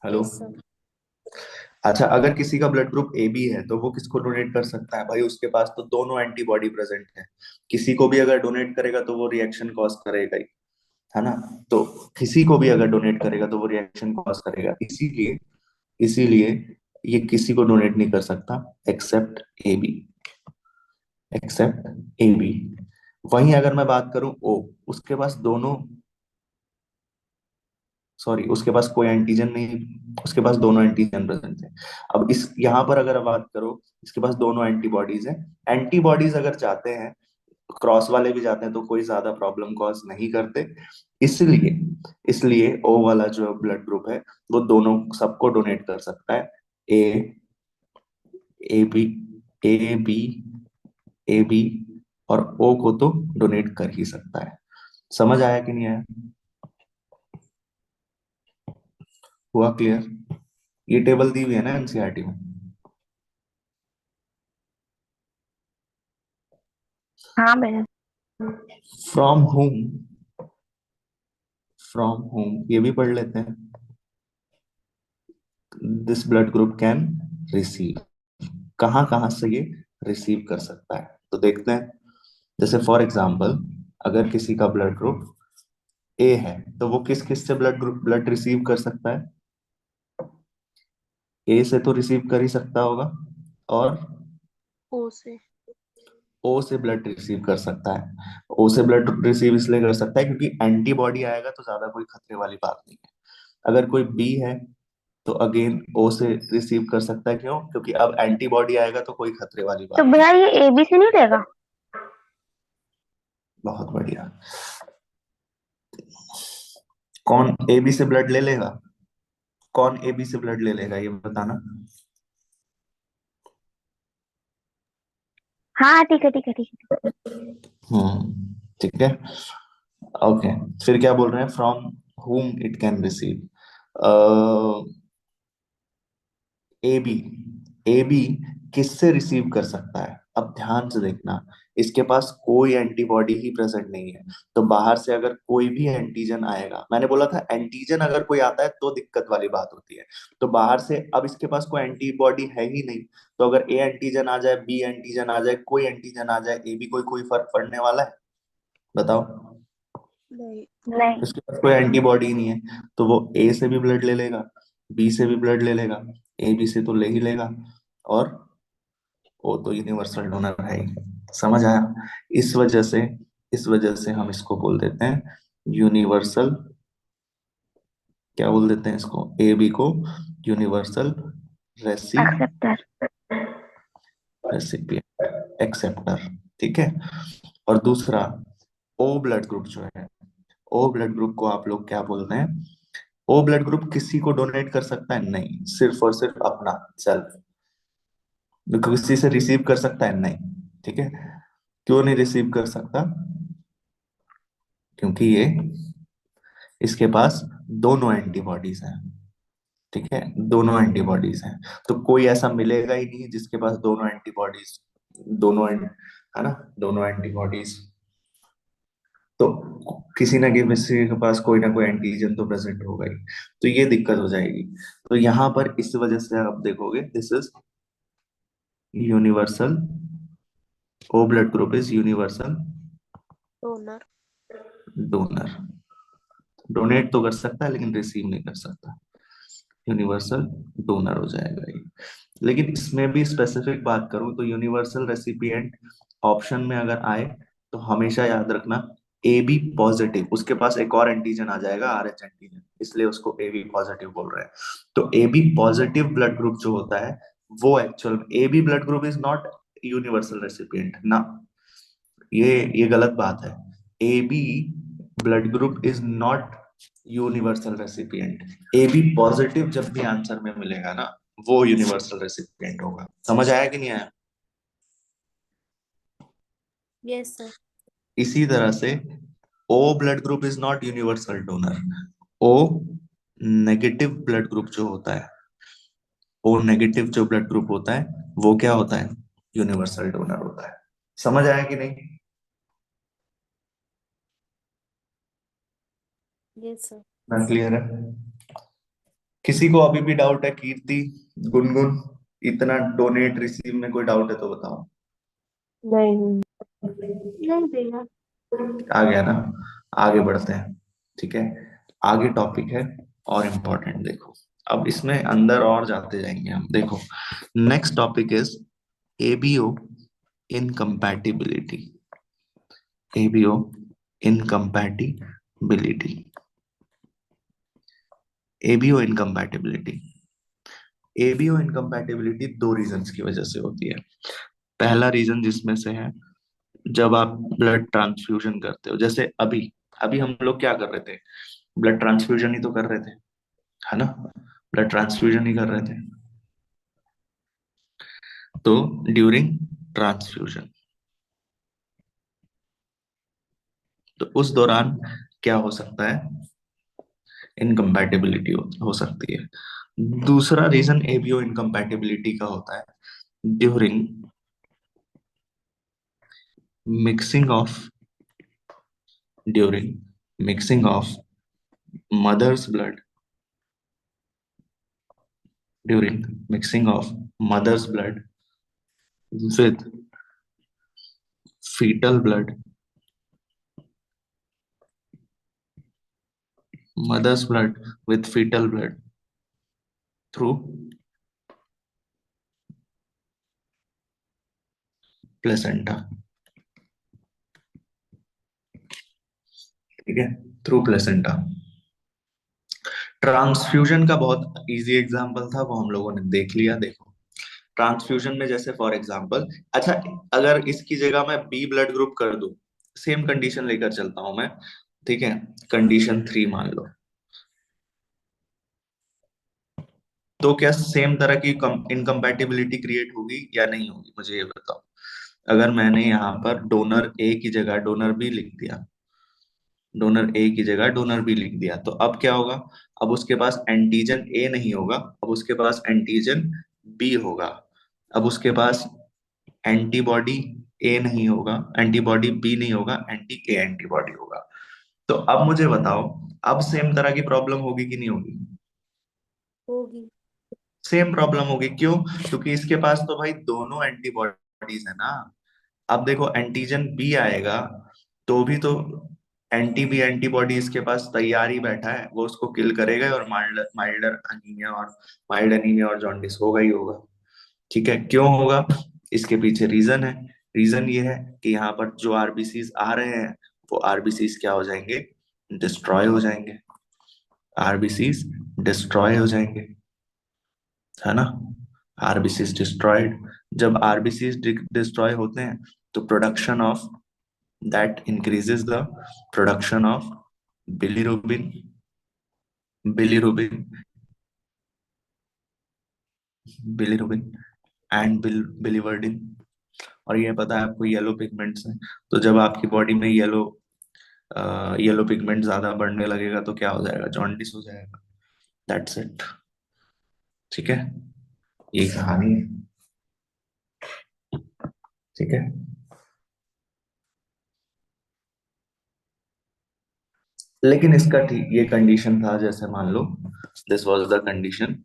हेलो? yes sir, अच्छा, अगर किसी का ब्लड ग्रुप ए बी है तो वो किसको डोनेट कर सकता है? भाई उसके पास तो दोनों एंटीबॉडी प्रेजेंट है। किसी को भी अगर डोनेट करेगा तो वो रिएक्शन कॉज करेगा ही, है ना? तो किसी को भी अगर डोनेट करेगा तो वो रिएक्शन कॉज करेगा। इसीलिए इसीलिए ये किसी को डोनेट नहीं कर सकता except A B, except A B. वहीं अगर मैं बात करूं ओ, उसके पास दोनों सॉरी, उसके पास कोई एंटीजन नहीं, उसके पास दोनों एंटीजन प्रेजेंट थे। अब इस यहाँ पर अगर बात करो, इसके पास दोनों एंटीबॉडीज हैं। एंटीबॉडीज अगर चाहते हैं, क्रॉस वाले भी जाते हैं, तो कोई ज्यादा प्रॉब्लम कॉज नहीं करते। इसलिए इसलिए ओ वाला जो ब्लड ग्रुप है, वो दोनों सबको डोनेट कर सकता है। A A B A B A B और ओ को तो डोनेट कर ही सकता है। समझ आया कि नहीं आया? हुआ क्लियर? ये टेबल दी हुई है ना एनसीईआरटी में। हाँ भैया। फ्रॉम होम, फ्रॉम होम ये भी पढ़ लेते हैं। This blood group can receive, कहाँ कहाँ से ये रिसीव कर सकता है, तो देखते हैं। जैसे फॉर एग्जांपल, अगर किसी का ब्लड ग्रुप ए है, तो वो किस किस से ब्लड रिसीव कर सकता है? ए से तो रिसीव कर ही सकता होगा, और ओ से। ओ से ब्लड रिसीव कर सकता है। ओ से ब्लड रिसीव इसलिए कर सकता है क्योंकि एंटीबॉडी आएगा तो ज्यादा कोई खतरे वाली बात नहीं है। अगर कोई बी है, तो अगेन ओ से रिसीव कर सकता है। क्यों? क्योंकि अब एंटीबॉडी आएगा तो कोई खतरे वाली तो बात नहीं भैया है। ये ए बी से नहीं लेगा? बहुत बढ़िया। कौन ए बी से ब्लड ले लेगा? कौन ए बी से ब्लड ले लेगा, ये बताना। हाँ ठीक है ठीक है ठीक है। ठीक है। ओके, फिर क्या बोल रहे हैं? From whom it can receive. A B, A B किससे रिसीव कर सकता है? अब ध्यान से देखना, इसके पास कोई एंटीबॉडी ही प्रेजेंट नहीं है। तो बाहर से अगर कोई भी एंटीजन आएगा, मैंने बोला था एंटीजन अगर कोई आता है तो दिक्कत वाली बात होती है। तो बाहर से अब इसके पास कोई एंटीबॉडी है ही नहीं, तो अगर ए एंटीजन आ जाए, बी एंटीजन आ जाए, कोई एंटीजन आ जाए, ए बी कोई कोई फर्क पड़ने वाला है? बताओ। नहीं। नहीं। उसके पास कोई एंटीबॉडी ही नहीं है, तो वो ए से भी ब्लड ले लेगा, बी से भी ब्लड ले लेगा, ए बी से तो ले ही लेगा, और वो तो यूनिवर्सल डोनर है ही। समझ आया? इस वजह से इस वजह से हम इसको बोल देते हैं यूनिवर्सल, क्या बोल देते हैं इसको, ए बी को यूनिवर्सल रेसी एक्सेप्टर। Recipient, acceptor. ठीक है। और दूसरा, ओ ब्लड ग्रुप जो है, ओ ब्लड ग्रुप को आप लोग क्या बोलते हैं? ओ ब्लड ग्रुप किसी को डोनेट कर सकता है? नहीं, सिर्फ और सिर्फ अपना सेल्फ। किसी से रिसीव कर सकता है? नहीं। ठीक है। क्यों नहीं रिसीव कर सकता? क्योंकि ये, इसके पास दोनों एंटीबॉडीज हैं। ठीक है, दोनों एंटीबॉडीज हैं। तो कोई ऐसा मिलेगा ही नहीं जिसके पास दोनों एंटीबॉडीज, है ना, दोनों एंटीबॉडीज। तो किसी ना किसी के पास कोई ना कोई एंटीजन तो प्रेजेंट होगा ही, तो ये दिक्कत हो जाएगी। तो यहाँ पर इस वजह से आप देखोगे this is universal, O blood group is universal donor. Donor. Donate तो कर सकता है लेकिन रिसीव नहीं कर सकता, यूनिवर्सल डोनर हो जाएगा ये। लेकिन इसमें भी स्पेसिफिक बात करूं तो यूनिवर्सल रेसिपिएंट ऑप्शन में अगर आए, तो हमेशा याद रखना ए बी पॉजिटिव, उसके पास एक और एंटीजन आ जाएगा आर एच एंटीजन, इसलिए उसको ए बी पॉजिटिव बोल रहे हैं। तो A B positive blood group जो होता है, वो actual A B blood group is not universal recipient ना, ये गलत बात है। A B blood group is not universal recipient. A B positive जब भी आंसर में मिलेगा ना, वो यूनिवर्सल रेसिपिएंट होगा। समझ आया कि नहीं आया? Yes sir. इसी तरह से O blood group is not universal donor. O negative blood group जो होता है, ओ नेगेटिव जो ब्लड ग्रुप होता है, वो क्या होता है? यूनिवर्सल डोनर होता है। समझ आया कि नहीं? Yes sir. ना क्लियर है? किसी को अभी भी डाउट है? कीर्ति, गुनगुन, इतना डोनेट रिसीव में कोई डाउट है तो बताओ। नहीं नहीं भैया। आ गया ना? आगे बढ़ते हैं। ठीक है, आगे टॉपिक है और इम्पोर्टेंट, देखो। अब इसमें अंदर और जाते जाएंगे हम, देखो। Next topic is ABO incompatibility. ABO incompatibility. ABO incompatibility. ABO incompatibility दो रीजंस की वजह से होती है। पहला रीजन जिसमें से है जब आप ब्लड ट्रांसफ्यूजन करते हो, जैसे अभी अभी हम लोग क्या कर रहे थे, ब्लड ट्रांसफ्यूजन ही तो कर रहे थे, है ना, ब्लड ट्रांसफ्यूजन ही कर रहे थे। तो ड्यूरिंग ट्रांसफ्यूजन, तो उस दौरान क्या हो सकता है, इनकम्पैटिबिलिटी हो सकती है। दूसरा रीजन एबीओ इनकम्पैटिबिलिटी का होता है during mixing of during mixing of mother's blood during mixing of mother's blood with fetal blood, mother's blood with fetal blood through placenta, ठीक है, थ्रू प्लेसेंटा। ट्रांसफ्यूजन का बहुत इजी एग्जांपल था, वो हम लोगों ने देख लिया। देखो ट्रांसफ्यूजन में जैसे फॉर एग्जांपल, अच्छा अगर इसकी जगह मैं बी ब्लड ग्रुप कर दूं, सेम कंडीशन लेकर चलता हूं मैं, ठीक है, कंडीशन 3 मान लो, तो क्या सेम तरह की इनकम्पैटिबिलिटी क्रिएट होगी या नहीं होगी, मुझे ये बताओ। अगर मैंने यहाँ पर डोनर ए की जगह डोनर बी लिख दिया, डोनर ए की जगह डोनर बी लिख दिया, तो अब क्या होगा, अब उसके पास एंटीजन ए नहीं होगा, अब उसके पास एंटीजन बी होगा। अब उसके पास एंटीबॉडी ए नहीं होगा, एंटीबॉडी बी नहीं होगा, एंटी ए एंटीबॉडी होगा। तो अब मुझे बताओ, अब सेम तरह की प्रॉब्लम होगी कि नहीं होगी? होगी। सेम प्रॉब्लम होगी, क्यों? क्योंकि इसके पास तो भाई दोनों एंटीबॉडीज है ना। अब देखो एंटीजन बी आएगा तो भी तो एंटी बी एंटीबॉडी इसके पास तैयार ही बैठा है, वो उसको किल करेगा और माइल्ड अनीमिया और जॉन्डिस होगा ही होगा। ठीक है, क्यों होगा? इसके पीछे रीजन है। रीजन ये है कि यहाँ पर जो आरबीसीज आ रहे हैं वो आरबीसीज क्या हो जाएंगे, डिस्ट्रॉय हो जाएंगे, आरबीसीज डिस्ट्रॉय हो जाएंगे, है ना, आरबीसीज डिस्ट्रॉयड। जब आरबीसीज डिस्ट्रॉय होते हैं तो production of that increases the production of bilirubin bilirubin bilirubin and biliverdin। और ये पता है आपको येलो पिगमेंट्स हैं, तो जब आपकी बॉडी में येलो पिगमेंट ज्यादा बढ़ने लगेगा तो क्या हो जाएगा, जॉन्डिस हो जाएगा। दैट्स इट, ठीक है, ये कहानी है, ठीक है। लेकिन इसका ठीक ये कंडीशन था, जैसे मान लो दिस वाज द कंडीशन,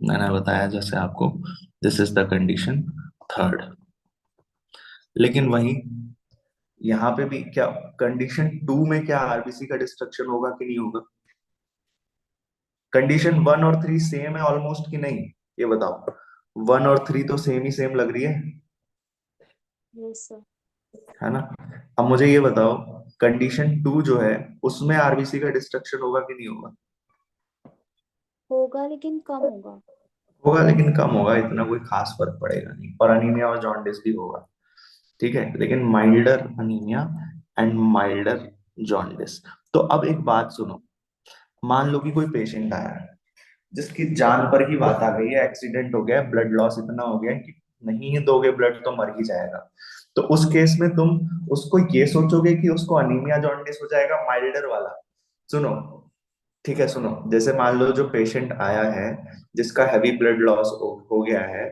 मैंने बताया जैसे आपको, this is the condition third. लेकिन वहीं यहाँ पे भी क्या, कंडीशन 2 में क्या आरबीसी का डिस्ट्रक्शन होगा कि नहीं होगा? कंडीशन 1 और 3 सेम है ऑलमोस्ट कि नहीं, ये बताओ। 1 और 3 तो सेम ही सेम लग रही यस सर। है ना। अब मुझे ये बताओ, कंडीशन 2 जो है उसमें आरबीसी का डिस्ट्रक्शन होगा कि नहीं होगा? होगा लेकिन कम होगा। होगा लेकिन कम होगा, इतना कोई खास फर्क पड़ेगा नहीं, और अनीमिया और जॉन्डिस भी होगा, ठीक है, लेकिन milder anaemia and milder jaundice. तो अब एक बात सुनो, मान लो कि कोई पेशेंट आया है जिसकी जान पर ही बात आ गई है, एक्सीडेंट हो गया, ब्लड लॉस इतना हो गया कि नहीं दोगे ब्लड तो मर ही जाएगा। तो उस केस में तुम उसको ये सोचोगे कि उसको अनीमिया जॉन्डिस हो जाएगा माइल्डर वाला? सुनो, ठीक है, सुनो, जैसे मान लो जो पेशेंट आया है जिसका हैवी ब्लड लॉस हो गया है,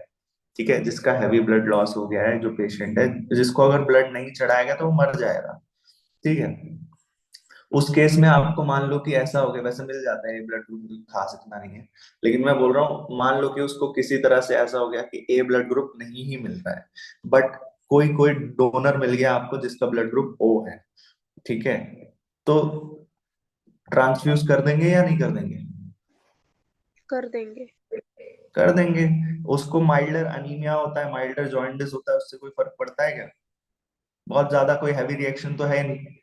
ठीक है, जिसका हैवी ब्लड लॉस हो गया है, जो पेशेंट है जिसको अगर ब्लड नहीं चढ़ाएगा तो वो मर जाएगा, ठीक है। उस केस में आपको मान लो कि ऐसा हो गया, वैसे मिल जाता है ब्लड ग्रुप, खास इतना नहीं है, लेकिन मैं बोल रहा हूँ मान लो कि उसको किसी तरह से ऐसा हो गया कि ए ब्लड ग्रुप नहीं ही मिल रहा है, बट कोई कोई डोनर मिल गया आपको जिसका ब्लड ग्रुप ओ है, ठीक है, तो ट्रांसफ्यूज कर देंगे या नहीं कर देंगे? कर देंगे। कर देंगे। उसको माइल्डर अनीमिया होता है, माइल्डर जॉन्डिस होता है, उससे कोई फर्क पड़ता है क्या? बहुत ज्यादा कोई हैवी रिएक्शन तो है नहीं।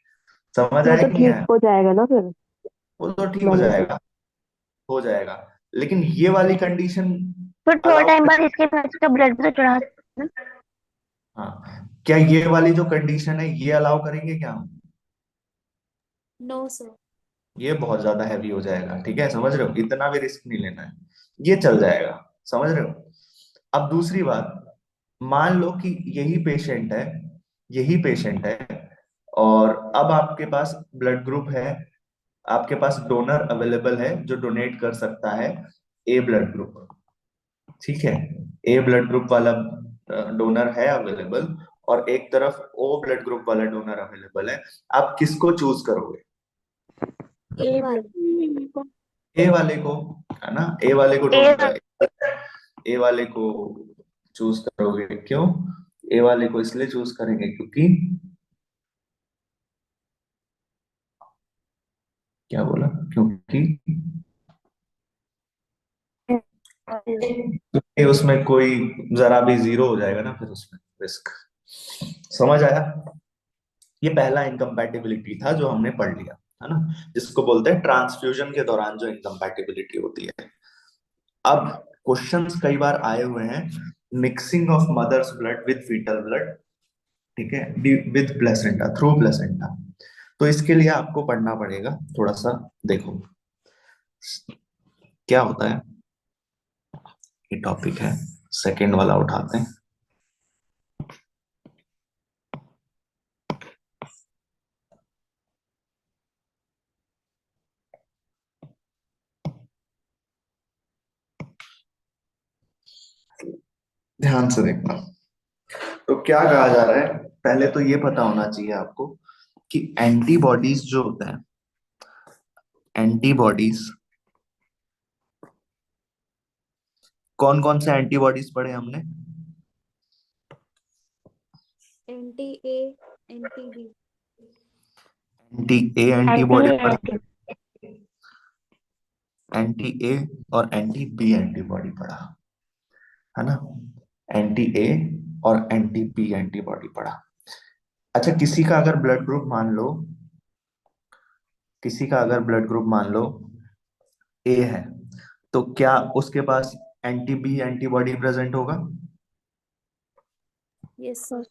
समझ वो आया तो कि नहीं ठीक आया? हो जाएगा ना फिर। वो तो ठीक हो मैंने से जाएगा, हो जाएगा। लेकिन ये वाली कंडीशन फिर थोड़ा अलाउ, टाइम बाद इसका ब्लड प्रेशर चढ़ा सकते हैं हाँ, क्या ये वाली जो कंडीशन है ये अलाउ करेंगे क्या हम? No sir. ये बहुत ज्यादा हैवी हो जाएगा, ठीक है, समझ रहे हो, इतना भी रिस्क नहीं लेना है, ये चल जाएगा, समझ रहे हो। अब दूसरी बात, मान लो कि यही पेशेंट है, यही पेशेंट है, और अब आपके पास ब्लड ग्रुप है, आपके पास डोनर अवेलेबल है जो डोनेट कर सकता है ए ब्लड ग्रुप, ठीक है, ए ब्लड ग्रुप वाला डोनर है अवेलेबल, और एक तरफ ओ ब्लड ग्रुप वाला डोनर अवेलेबल है, आप किसको चूज करोगे? ए वाला। ए वाले को, है ना, ए वाले को ए ढूंढ, ए वाले को चूज करोगे, क्यों? ए वाले को इसलिए चूज करेंगे क्योंकि, क्या बोला, क्योंकि क्योंकि उसमें कोई जरा भी जीरो हो जाएगा ना फिर उसमें रिस्क, समझ आया? ये पहला इनकम्पैटिबिलिटी था जो हमने पढ़ लिया, है ना, जिसको बोलते हैं ट्रांसफ्यूजन के दौरान जो इनकम्पैटिबिलिटी होती है। अब क्वेश्चंस कई बार आए हुए हैं, mixing of mother's blood with fetal blood, ठीक है, विद प्लेसेंटा, थ्रू प्लेसेंटा। तो इसके लिए आपको पढ़ना पड़ेगा थोड़ा सा, देखो क्या होता है, ये टॉपिक है, सेकेंड वाला उठाते हैं। ध्यान से देखना। तो क्या कहा जा रहा है, पहले तो ये पता होना चाहिए आपको कि एंटीबॉडीज जो होते हैं, एंटीबॉडीज, कौन कौन से एंटीबॉडीज पढ़े हमने? Anti A, anti B. Anti A anti antibody पढ़े, एंटी एंटी ए और एंटी बी एंटीबॉडी पढ़ा, है ना, एंटी ए और एंटी बी एंटीबॉडी पढ़ा। अच्छा, किसी का अगर ब्लड ग्रुप मान लो, किसी का अगर ब्लड ग्रुप मान लो ए है, तो क्या उसके पास एंटी बी एंटीबॉडी प्रेजेंट होगा? Yes sir.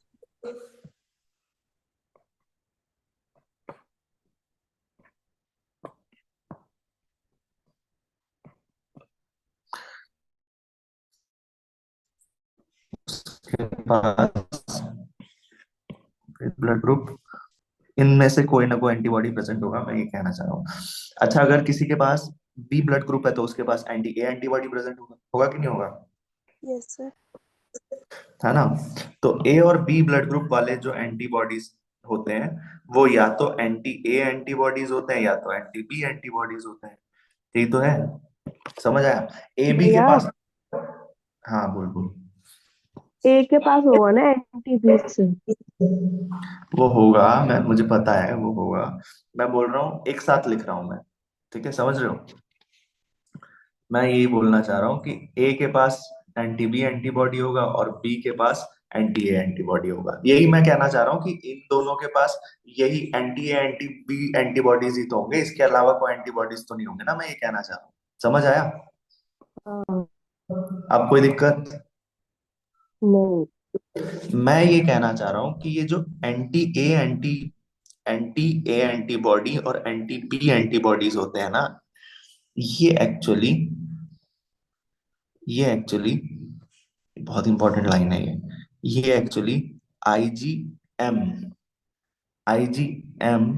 उसके पास ब्लड ग्रुप, इनमें से कोई ना कोई एंटीबॉडी प्रेजेंट होगा, मैं ये कहना चाह रहा हूँ। अच्छा, अगर किसी के पास बी ब्लड ग्रुप है तो उसके पास एंटी ए एंटीबॉडी प्रेजेंट होगा, होगा कि नहीं होगा? Yes sir. है ना। तो ए और बी ब्लड ग्रुप वाले जो एंटीबॉडीज होते हैं, वो या तो एंटी ए एंटीबॉडीज होते हैं या तो एंटी बी एंटीबॉडीज होते हैं, यही तो है, समझ आया? ए बी के भैया पास, हाँ बोल बोल। ए के पास होगा ना एंटी बीस से। वो होगा, मैं, मुझे पता है वो होगा, मैं बोल रहा हूँ एक साथ लिख रहा हूँ मैं, ठीक है, समझ रहे हो? मैं यही बोलना चाह रहा हूँ कि ए के पास एंटी बी एंटीबॉडी होगा और बी के पास एंटी ए एंटीबॉडी होगा, यही मैं कहना चाह रहा हूँ कि इन दोनों के पास यही anti A anti B antibodies ही तो होंगे, इसके अलावा कोई एंटीबॉडीज तो नहीं होंगे ना, मैं ये कहना चाह रहा हूँ, समझ आया? हाँ। अब कोई दिक्कत? नहीं। मैं ये कहना चाह रहा हूँ कि ये जो anti A anti anti A antibody और एंटी बी एंटीबॉडीज होते हैं ना, ये एक्चुअली, ये एक्चुअली बहुत इंपॉर्टेंट लाइन है ये actually IgM, IgM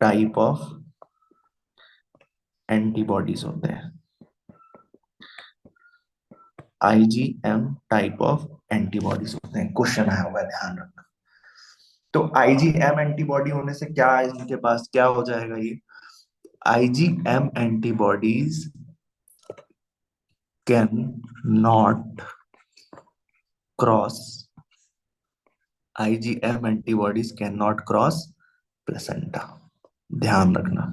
type of antibodies होते हैं, आईजीएम टाइप ऑफ एंटीबॉडीज होते हैं, क्वेश्चन आया हुआ है, ध्यान रखना। तो आईजीएम एंटीबॉडी होने से क्या इनके पास क्या हो जाएगा, ये IgM antibodies can not cross, IgM antibodies can not cross placenta, ध्यान रखना,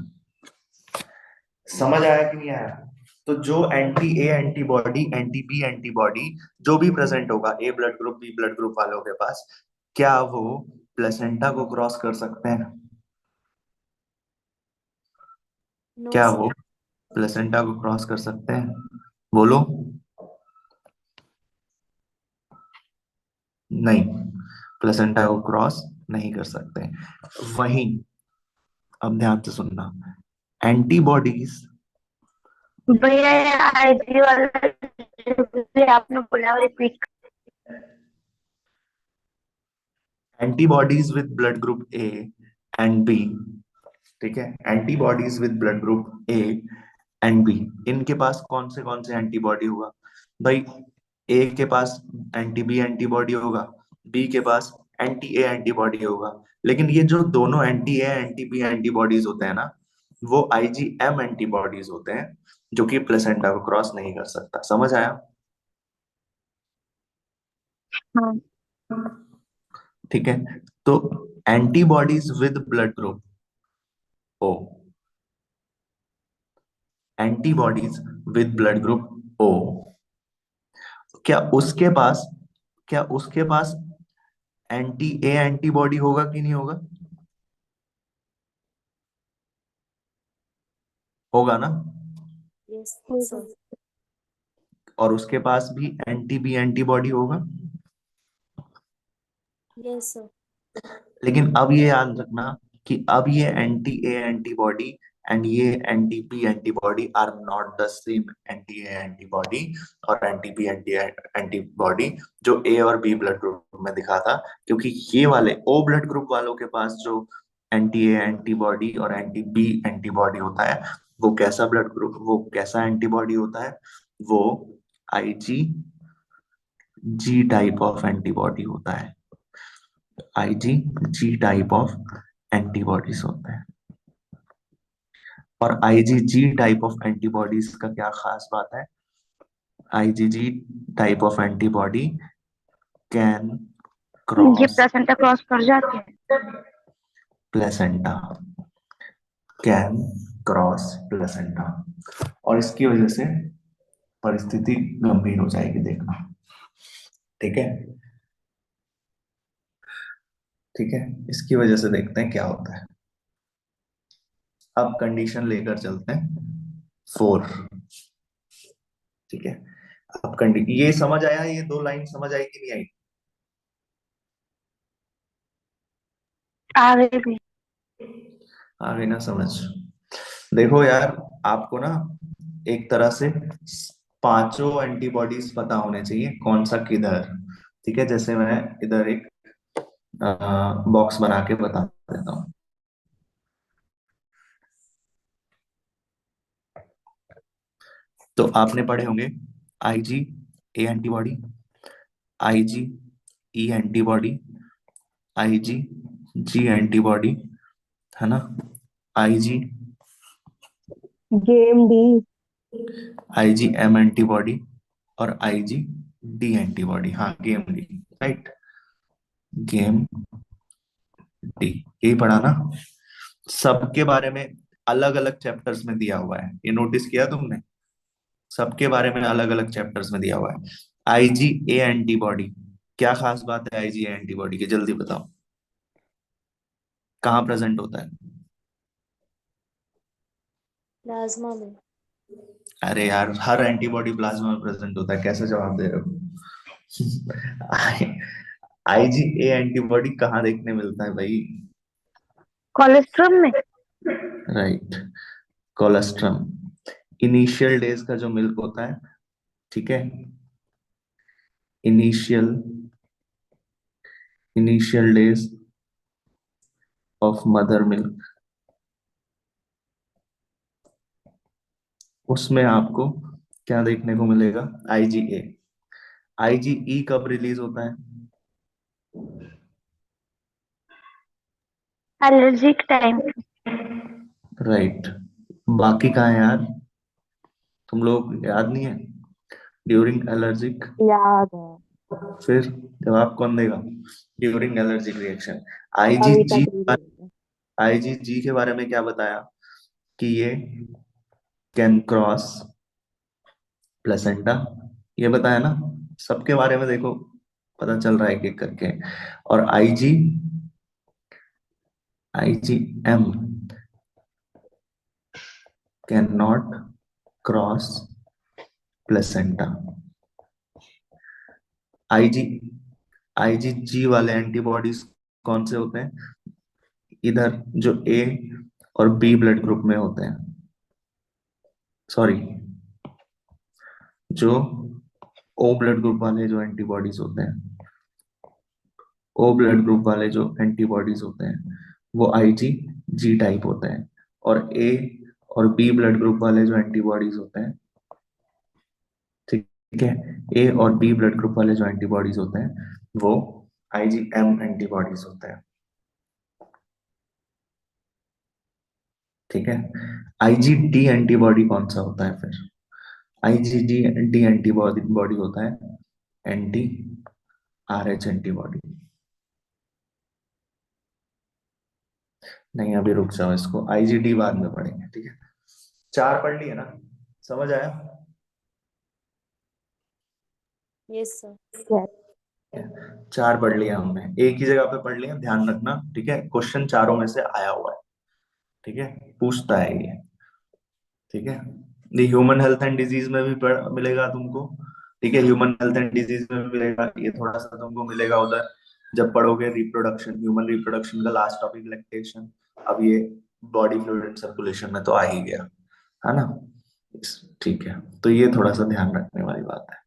समझ आया कि नहीं आया? तो जो anti A antibody anti B antibody जो भी प्रेजेंट होगा A blood group B blood group वालों के पास, क्या वो प्लेसेंटा को क्रॉस कर सकते हैं? नो क्या सर। वो प्लेसेंटा को क्रॉस कर सकते हैं? बोलो। नहीं, प्लेसेंटा को क्रॉस नहीं कर सकते। वहीं, अब ध्यान से सुनना, एंटीबॉडीज, भैया आईडी वाला जो भी आपने बोला repeat. Antibodies with blood group A and B, ठीक है, antibodies with blood group A and B, इनके पास कौन से एंटीबॉडी होगा भाई? ए के पास एंटी बी एंटीबॉडी होगा, बी के पास एंटी ए एंटीबॉडी होगा। लेकिन ये जो दोनों anti A anti B antibodies होते हैं ना, वो आईजीएम एंटीबॉडीज होते हैं, जो कि प्लेसेंटा को क्रॉस नहीं कर सकता। समझ आया? हाँ। ठीक है। तो antibodies with blood group O, antibodies with blood group O, क्या उसके पास क्या उसके पास एंटी ए एंटीबॉडी होगा कि नहीं होगा? होगा ना? यस होगा। सर। और उसके पास भी एंटी बी एंटीबॉडी होगा। Yes sir. लेकिन अब ये याद रखना कि अब ये एंटी ए एंटीबॉडी एंड ये anti B antibody are not the same anti A antibody और एंटी बी एंटीबॉडी जो ए और बी ब्लड ग्रुप में दिखा था। क्योंकि ये वाले ओ ब्लड ग्रुप वालों के पास जो एंटी ए एंटीबॉडी और एंटी बी एंटीबॉडी होता है, वो कैसा ब्लड ग्रुप, वो कैसा एंटीबॉडी होता है? वो Ig ji type of antibody होता है। Ig ji type of antibodies होते हैं। और आईजीजी टाइप ऑफ एंटीबॉडीज का क्या खास बात है? IgG type of antibody can ये क्रॉस प्लेसेंटा क्रॉस कर जाते हैं। प्लेसेंटा, कैन क्रॉस प्लेसेंटा, और इसकी वजह से परिस्थिति गंभीर हो जाएगी, देखना। ठीक है, ठीक है, इसकी वजह से देखते हैं क्या होता है। अब कंडीशन लेकर चलते हैं 4। ठीक है, अब ये समझ आया? ये 2 लाइन समझ आई कि नहीं आई? आगे भी। आ गई ना समझ? देखो यार, आपको ना एक तरह से पांचों एंटीबॉडीज पता होने चाहिए कौन सा किधर। ठीक है, जैसे मैं इधर एक बॉक्स बना के बता देता हूँ। तो आपने पढ़े होंगे Ig A antibody, Ig E antibody, Ig G antibody, है ना? Ig M D. IgM antibody और आईजी डी एंटीबॉडी। हाँ, M D, right, M D, यही पढ़ा ना? सबके बारे में अलग अलग चैप्टर्स में दिया हुआ है, ये नोटिस किया तुमने? सबके बारे में अलग अलग चैप्टर्स में दिया हुआ है। आईजी ए एंटीबॉडी, क्या खास बात है आईजी ए एंटीबॉडी की, जल्दी बताओ, कहाँ प्रेजेंट होता है? प्लाज्मा में। अरे यार, हर एंटीबॉडी प्लाज्मा में प्रेजेंट होता है, कैसे जवाब दे रहे हो? आईजी ए एंटीबॉडी कहाँ देखने मिलता है भाई? कोलेस्ट्रॉल में। राइट, कोलेस्ट्रम, इनिशियल डेज का जो मिल्क होता है, ठीक है, initial initial days of mother milk, उसमें आपको क्या देखने को मिलेगा? आईजीए। आईजीई कब रिलीज होता है? Allergic time. राइट, बाकी कहाँ है यार? तुम लोग याद नहीं है? ड्यूरिंग एलर्जिक, याद है। फिर जवाब कौन देगा? During allergic reaction. Kavita IgG, दी गई है। आईजीजी के बारे में क्या बताया? कि ये कैन क्रॉस प्लेसेंटा, ये बताया ना? सबके बारे में देखो, पता चल रहा है एक एक करके। और IG IgM cannot cross placenta. IgG वाले एंटीबॉडीज कौन से होते हैं? इधर जो A और B ब्लड ग्रुप में होते हैं, सॉरी, जो O ब्लड ग्रुप वाले जो एंटीबॉडीज होते हैं, O ब्लड ग्रुप वाले जो एंटीबॉडीज होते हैं वो IgG टाइप होते हैं, और A और B ब्लड ग्रुप वाले जो एंटीबॉडीज होते हैं, ठीक है, ए और बी ब्लड ग्रुप वाले जो एंटीबॉडीज होते हैं वो IgM एंटीबॉडीज होते हैं, ठीक है। IgD एंटीबॉडी कौन सा होता है फिर? IgD एंटीबॉडी बॉडी होता है एंटी RH एंटीबॉडी। नहीं, अभी रुक जाओ, इसको IgD बाद में पढ़ेंगे, ठीक है। 4 पढ़ लिए ना, समझ आया? Yes sir. Yes. 4 पढ़ लिया हमने, एक ही जगह पे पढ़ लिया, ध्यान रखना, ठीक है। क्वेश्चन चारों में से आया हुआ है, ठीक है, पूछता है ये, ठीक है। ये ह्यूमन हेल्थ एंड डिजीज में भी मिलेगा तुमको, ठीक है, ह्यूमन हेल्थ एंड डिजीज में मिलेगा, ये थोड़ा सा तुमको मिलेगा उधर जब पढ़ोगे रिप्रोडक्शन, ह्यूमन रिप्रोडक्शन का लास्ट टॉपिक लैक्टेशन। अब ये बॉडी फ्लूइड एंड सर्कुलेशन में तो आ ही गया, है ना। ठीक है, तो ये थोड़ा सा ध्यान रखने वाली बात है।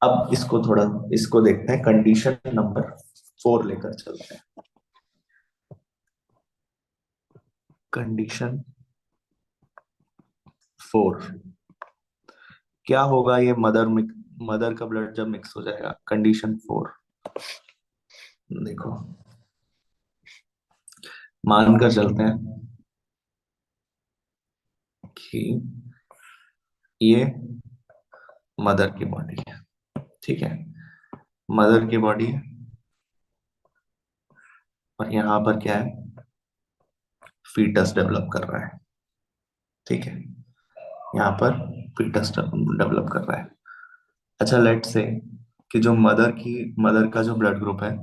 अब इसको देखते हैं, कंडीशन नंबर 4 लेकर चलते हैं। कंडीशन 4 क्या होगा? ये मदर का ब्लड जब मिक्स हो जाएगा। कंडीशन 4 देखो, मानकर चलते हैं कि ये मदर की बॉडी है, ठीक है, मदर की बॉडी है, और यहाँ पर क्या है? फीटस डेवलप कर रहा है, ठीक है, यहाँ पर फीटस डेवलप कर रहा है। अच्छा, लेट से कि जो मदर का जो ब्लड ग्रुप है,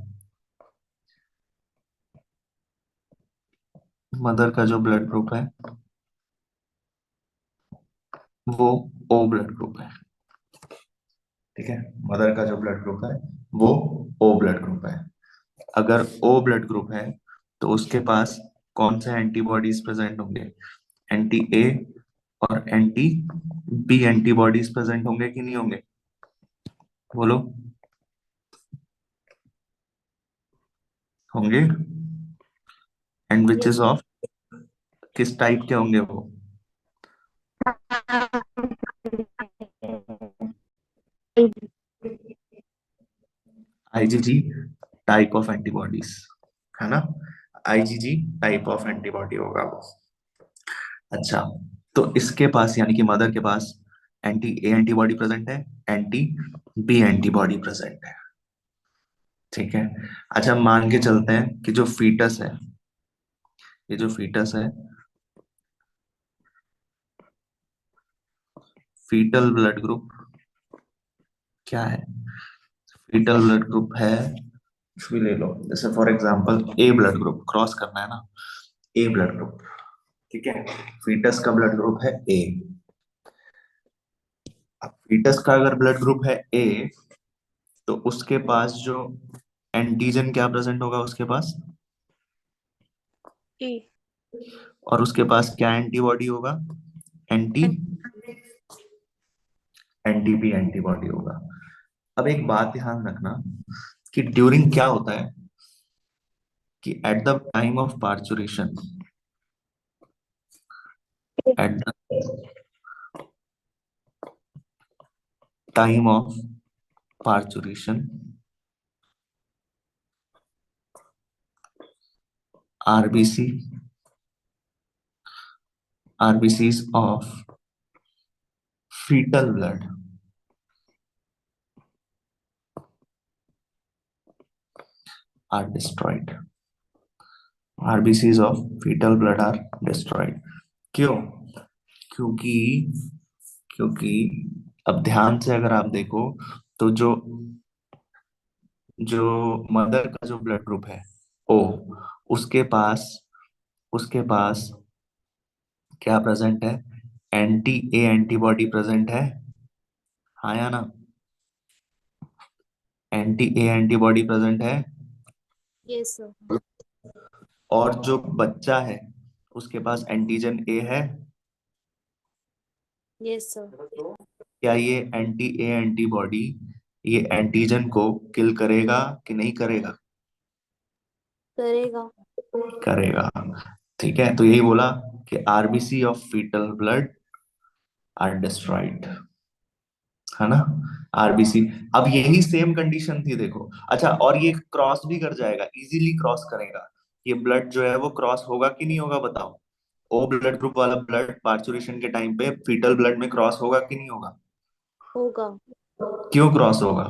मदर का जो ब्लड ग्रुप है वो O ब्लड ग्रुप है, ठीक है, मदर का जो ब्लड ग्रुप है वो O ब्लड ग्रुप है। अगर O ब्लड ग्रुप है तो उसके पास कौन से एंटीबॉडीज प्रेजेंट होंगे? एंटी A और एंटी B एंटीबॉडीज प्रेजेंट होंगे कि नहीं होंगे? बोलो, होंगे। एंड विच इज ऑफ, किस टाइप के होंगे वो? IgG टाइप ऑफ एंटीबॉडीज, है ना, IgG टाइप ऑफ एंटीबॉडी होगा वो। अच्छा, तो इसके पास यानी कि मदर के पास एंटी ए एंटीबॉडी प्रेजेंट है, एंटी बी एंटीबॉडी प्रेजेंट है, ठीक है। अच्छा, मान के चलते हैं कि जो फीटस है, ये जो फीटस है, फीटल ब्लड ग्रुप क्या है? फीटल ब्लड ग्रुप है, कुछ भी ले लो, जैसे for example A blood group cross करना है ना, ए ब्लड ग्रुप, ठीक है, फीटस का ब्लड ग्रुप है ए। अब फीटस का अगर ब्लड ग्रुप है ए, तो उसके पास जो एंटीजन क्या प्रेजेंट होगा उसके पास? ई। और उसके पास क्या एंटीबॉडी होगा? एंटी एंटी बी एंटीबॉडी होगा। अब एक बात ध्यान रखना कि ड्यूरिंग क्या होता है कि eight the time of parturition, at the time of parturition RBC RBCs of fetal blood are destroyed. RBCs of fetal blood are destroyed. क्यों? क्योंकि क्योंकि अब ध्यान से अगर आप देखो तो जो जो मदर का जो ब्लड ग्रुप है O, उसके पास उसके पास क्या प्रेजेंट है? एंटी ए एंटीबॉडी प्रेजेंट है, हाँ या ना? एंटी ए एंटीबॉडी प्रेजेंट है। Yes sir. और जो बच्चा है उसके पास एंटीजन ए है। Yes sir. क्या ये एंटी ए एंटीबॉडी ये एंटीजन को किल करेगा कि नहीं करेगा? करेगा। करेगा। ठीक है, तो यही बोला कि RBC of fetal blood are destroyed, है ना? आरबीसी। अब यही सेम कंडीशन थी देखो। अच्छा, और ये क्रॉस भी कर जाएगा, इजीली क्रॉस करेगा। ये ब्लड जो है वो क्रॉस होगा कि नहीं होगा बताओ? ओ ब्लड ग्रुप वाला ब्लड पार्चुरेशन के टाइम पे फीटल ब्लड में क्रॉस होगा कि नहीं होगा? होगा। क्यों क्रॉस होगा?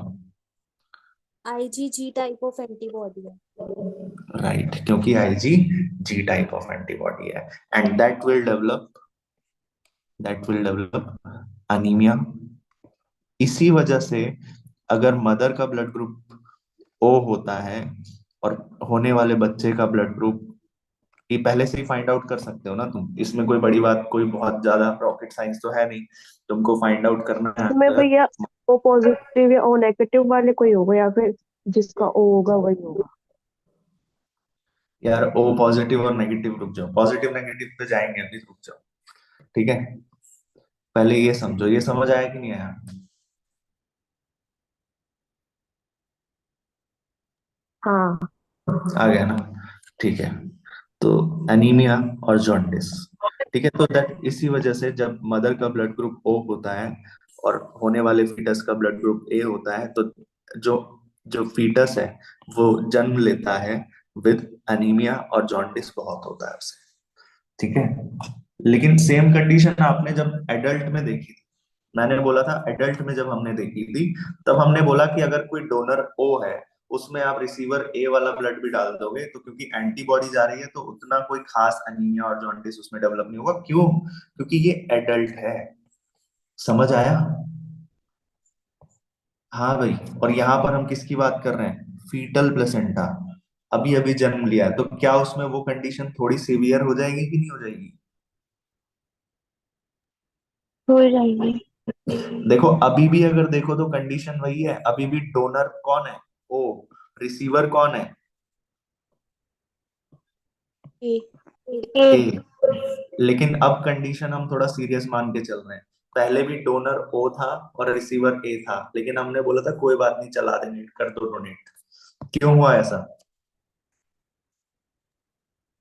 IgG टाइप ऑफ एंटीबॉडी है। राइट, क्योंकि IG ji type of antibody है। And that will develop anaemia. इसी वजह से अगर मदर का ब्लड ग्रुप ओ होता है और होने वाले बच्चे का ब्लड ग्रुप, ये पहले से ही फाइंड आउट कर सकते हो ना तुम, इसमें कोई बड़ी बात, कोई बहुत ज्यादा रॉकेट साइंस तो है नहीं। तुमको फाइंड आउट करना है इसमें अगर, भैया ओ पॉजिटिव या ओ नेगेटिव वाले कोई होगा या फिर जिसका ओ होगा वही होगा? यार ओ पॉजिटिव और नेगेटिव, रुक जाओ, पॉजिटिव नेगेटिव पे जाएंगे अभी, रुक जाओ। ठीक है, पहले ये समझो, ये समझ आया कि नहीं आया? हाँ। आ गया ना? ठीक है, तो एनीमिया और जॉन्डिस। ठीक है, तो दैट इसी वजह से जब मदर का ब्लड ग्रुप ओ होता है और होने वाले फीटस का ब्लड ग्रुप ए होता है, तो जो जो फीटस है वो जन्म लेता है विद एनीमिया और जॉन्डिस बहुत होता है उसे। ठीक है, लेकिन सेम कंडीशन आपने जब एडल्ट में देखी थी, मैंने बोला था एडल्ट में जब हमने देखी थी, तब हमने बोला कि अगर कोई डोनर ओ है उसमें आप रिसीवर ए वाला ब्लड भी डाल दोगे, तो क्योंकि एंटीबॉडी जा रही है तो उतना कोई खास अनीमिया और जॉन्डिस उसमें डेवलप नहीं होगा। क्यों? क्योंकि ये एडल्ट है। समझ आया? हाँ भाई। और यहाँ पर हम किसकी बात कर रहे हैं? फीटल प्लेसेंटा, अभी अभी जन्म लिया है, तो क्या उसमें वो कंडीशन थोड़ी सीवियर हो जाएगी कि नहीं हो जाएगी? हो जाएगी। देखो अभी भी अगर देखो तो कंडीशन वही है, अभी भी डोनर कौन है? ओ। रिसीवर कौन है? ए। ए। लेकिन अब कंडीशन हम थोड़ा सीरियस मान के चल रहे हैं। पहले भी डोनर ओ था और रिसीवर ए था, लेकिन हमने बोला था कोई बात नहीं, चला देंगे, कर दो डोनेट। क्यों हुआ ऐसा?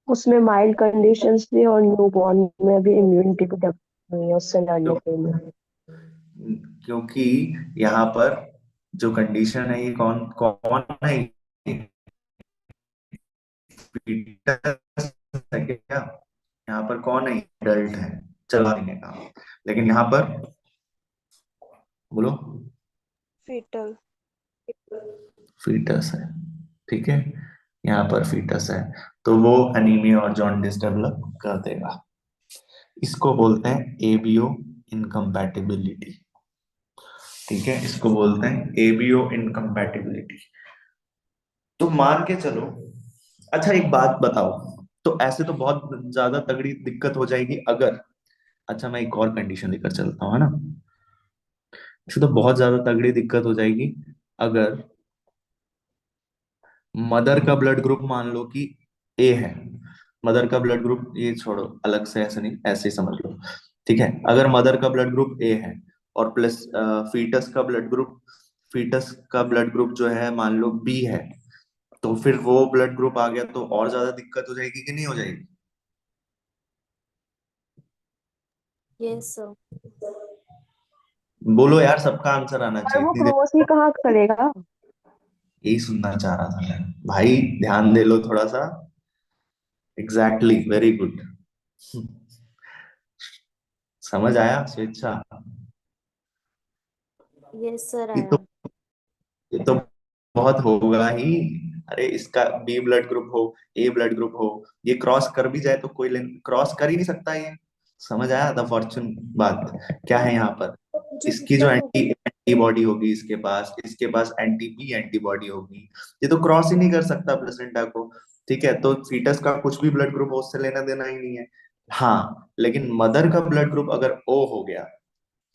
उसमें माइल्ड कंडीशंस थी और न्यूबॉर्न में भी इम्यूनिटी भी डेवलप हुई है उससे लड़ने क्यों? के लिए। क्योंकि यहाँ पर जो कंडीशन है, ये कौन कौन है? fetus है क्या? यहाँ पर कौन है? एडल्ट है, चला देंगे काम। लेकिन यहाँ पर बोलो, फीटल। फीटस है। ठीक है, यहाँ पर फीटस है, तो वो एनीमिया और जॉन्डिस डेवलप कर देगा। इसको बोलते हैं एबीओ इनकम्पैटिबिलिटी। ठीक है, इसको बोलते हैं एबीओ इनकम्पैटिबिलिटी। तो मान के चलो। अच्छा एक बात बताओ, तो ऐसे तो बहुत ज्यादा तगड़ी दिक्कत हो जाएगी अगर, अच्छा मैं एक और कंडीशन लेकर चलता हूँ, है ना? ऐसे तो बहुत ज्यादा तगड़ी दिक्कत हो जाएगी अगर मदर का ब्लड ग्रुप मान लो कि ए है। मदर का ब्लड ग्रुप ये छोड़ो, अलग से ऐसे नहीं, ऐसे ही समझ लो। ठीक है, अगर मदर का ब्लड ग्रुप ए है और प्लस फीटस का ब्लड ग्रुप जो है मान लो बी है, तो फिर वो ब्लड ग्रुप आ गया तो और ज्यादा दिक्कत हो जाएगी कि नहीं हो जाएगी? Yes sir. बोलो यार, सबका आंसर आना और चाहिए वो इतनी देर। क्रॉस ही कहाँ करेगा? यही सुनना चाह रहा था मैं भाई, ध्यान दे लो थोड़ा सा। Exactly, very good. समझ आया स्वेच्छा? यस सर ये आया। तो ये तो बहुत होगा ही। अरे इसका बी ब्लड ग्रुप हो, ए ब्लड ग्रुप हो, ये क्रॉस कर भी जाए तो कोई क्रॉस कर ही नहीं सकता ये। समझ आया द फॉर्चून बात क्या है यहाँ पर? तो मुझे इसकी जो दिक्कत होगी। एंटीबॉडी होगी इसके पास एंटी बी एंटीबॉडी होगी, ये तो क्रॉस ही नहीं कर सकता प्लेसेंटा को। ठीक है, तो फीटस का कुछ भी ब्लड ग्रुप उससे लेना देना ही नहीं है। हाँ, लेकिन मदर का ब्लड ग्रुप अगर ओ हो गया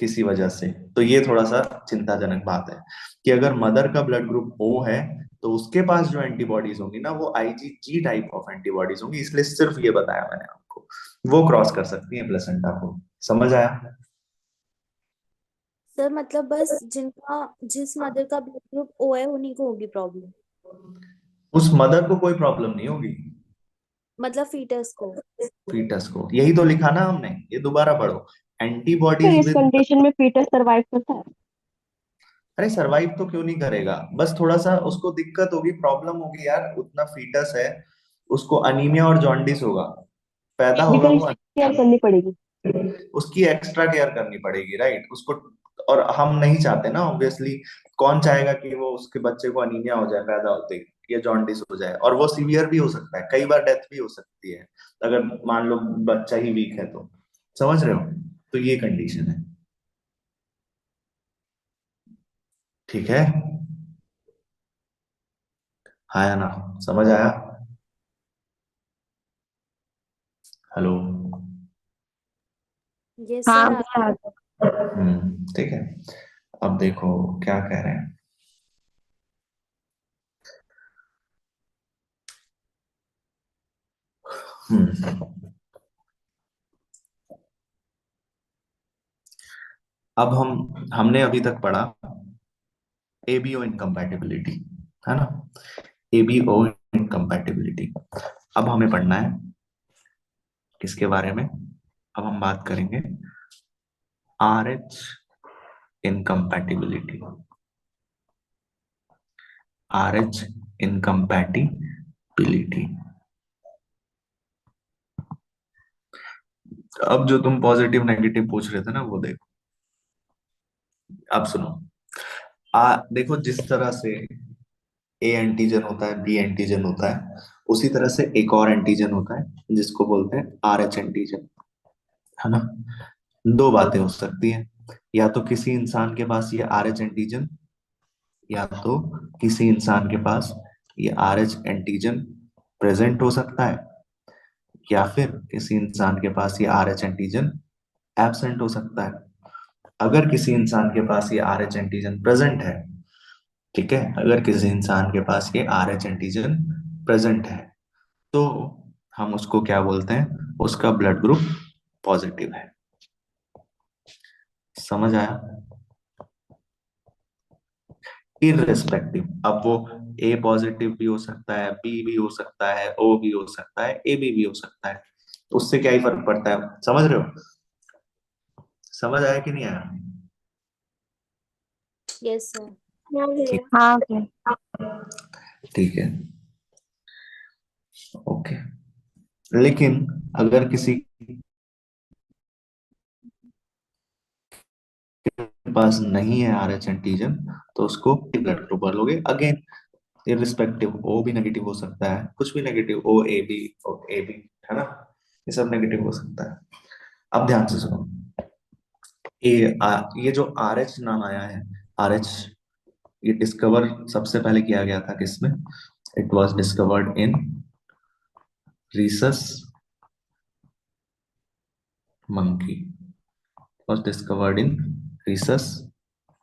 किसी वजह से, तो ये थोड़ा सा चिंताजनक बात है कि अगर मदर का ब्लड ग्रुप ओ है तो उसके पास जो एंटीबॉडीज होंगी ना, वो आईजीजी टाइप ऑफ एंटीबॉडीज होंगी, इसलिए सिर्फ ये बताया मैंने आपको, वो क्रॉस कर सकती है प्लेसेंटा को। समझ आया? सर मतलब बस जिस मदर का ब्लड ग्रुप ओ है उन्हीं को होगी प्रॉब्लम, उस मदर को कोई प्रॉब्लम नहीं होगी, मतलब फीटस को। फीटस को। यही तो लिखा ना हमने, ये दोबारा पढ़ो। फिर एंटीबॉडीज इस विद, कंडीशन में फीटस सरवाइव करता है? अरे सरवाइव तो क्यों नहीं करेगा, बस थोड़ा सा उसको दिक्कत होगी, प्रॉब्लम होगी यार, उतना फीटस है, उसको अनीमिया और जॉन्डिस होगा, पैदा होगा मेडिकल वो, केयर करनी पड़ेगी। उसकी एक्स्ट्रा केयर करनी पड़ेगी, राइट उसको। और हम नहीं चाहते ना ऑब्वियसली, कौन चाहेगा कि वो उसके बच्चे को अनीमिया हो जाए पैदा होते ही, या जॉन्डिस हो जाए, और वो सीवियर भी हो सकता है, कई बार डेथ भी हो सकती है अगर मान लो बच्चा ही वीक है तो। समझ रहे हो? तो ये कंडीशन है, ठीक है। हाँ या ना? समझ आया? हेलो? यस हाँ सर आप। हाँ। ठीक है। अब देखो क्या कह रहे हैं। हम्म अब हमने अभी तक पढ़ा एबीओ इनकम्पैटिबिलिटी, है ना? ABO incompatibility. अब हमें पढ़ना है किसके बारे में? अब हम बात करेंगे R H incompatibility. R H incompatibility. अब जो तुम पॉजिटिव नेगेटिव पूछ रहे थे ना, वो देखो। अब सुनो, देखो जिस तरह से ए एंटीजन होता है, बी एंटीजन होता है, उसी तरह से एक और एंटीजन होता है जिसको बोलते हैं आर एच एंटीजन, है ना? दो बातें हो सकती हैं, या तो किसी इंसान के पास ये आर एच एंटीजन, या तो किसी इंसान के पास ये आर एच एंटीजन प्रेजेंट हो सकता है, या फिर किसी इंसान के पास ये आर एच एंटीजन एब्सेंट हो सकता है। अगर किसी इंसान के पास ये आर एच एंटीजन प्रेजेंट है, ठीक है, अगर किसी इंसान के पास ये आर एच एंटीजन प्रेजेंट है, तो हम उसको क्या बोलते हैं? उसका ब्लड ग्रुप पॉजिटिव है। समझ आया? इररिस्पेक्टिव, अब वो ए पॉजिटिव भी हो सकता है, बी भी हो सकता है, ओ भी हो सकता है, ए बी भी हो सकता है, उससे क्या ही फर्क पड़ता है? समझ रहे हो? समझ आया कि नहीं आया? Yes sir. ठीक, हाँ okay। ठीक है, ओके। लेकिन अगर किसी के पास नहीं है आर एच एंटीजन, तो उसको ब्लड ग्रुप बोलोगे अगेन, इररिस्पेक्टिव, ओ भी नेगेटिव हो सकता है, कुछ भी नेगेटिव, ओ ए बी, है ना? ये सब नेगेटिव हो सकता है। अब ध्यान से सुनो, ये जो आर एच नाम आया है, आर एच, ये डिस्कवर सबसे पहले किया गया था किसमें? It was discovered in Rhesus monkey, was discovered in Rhesus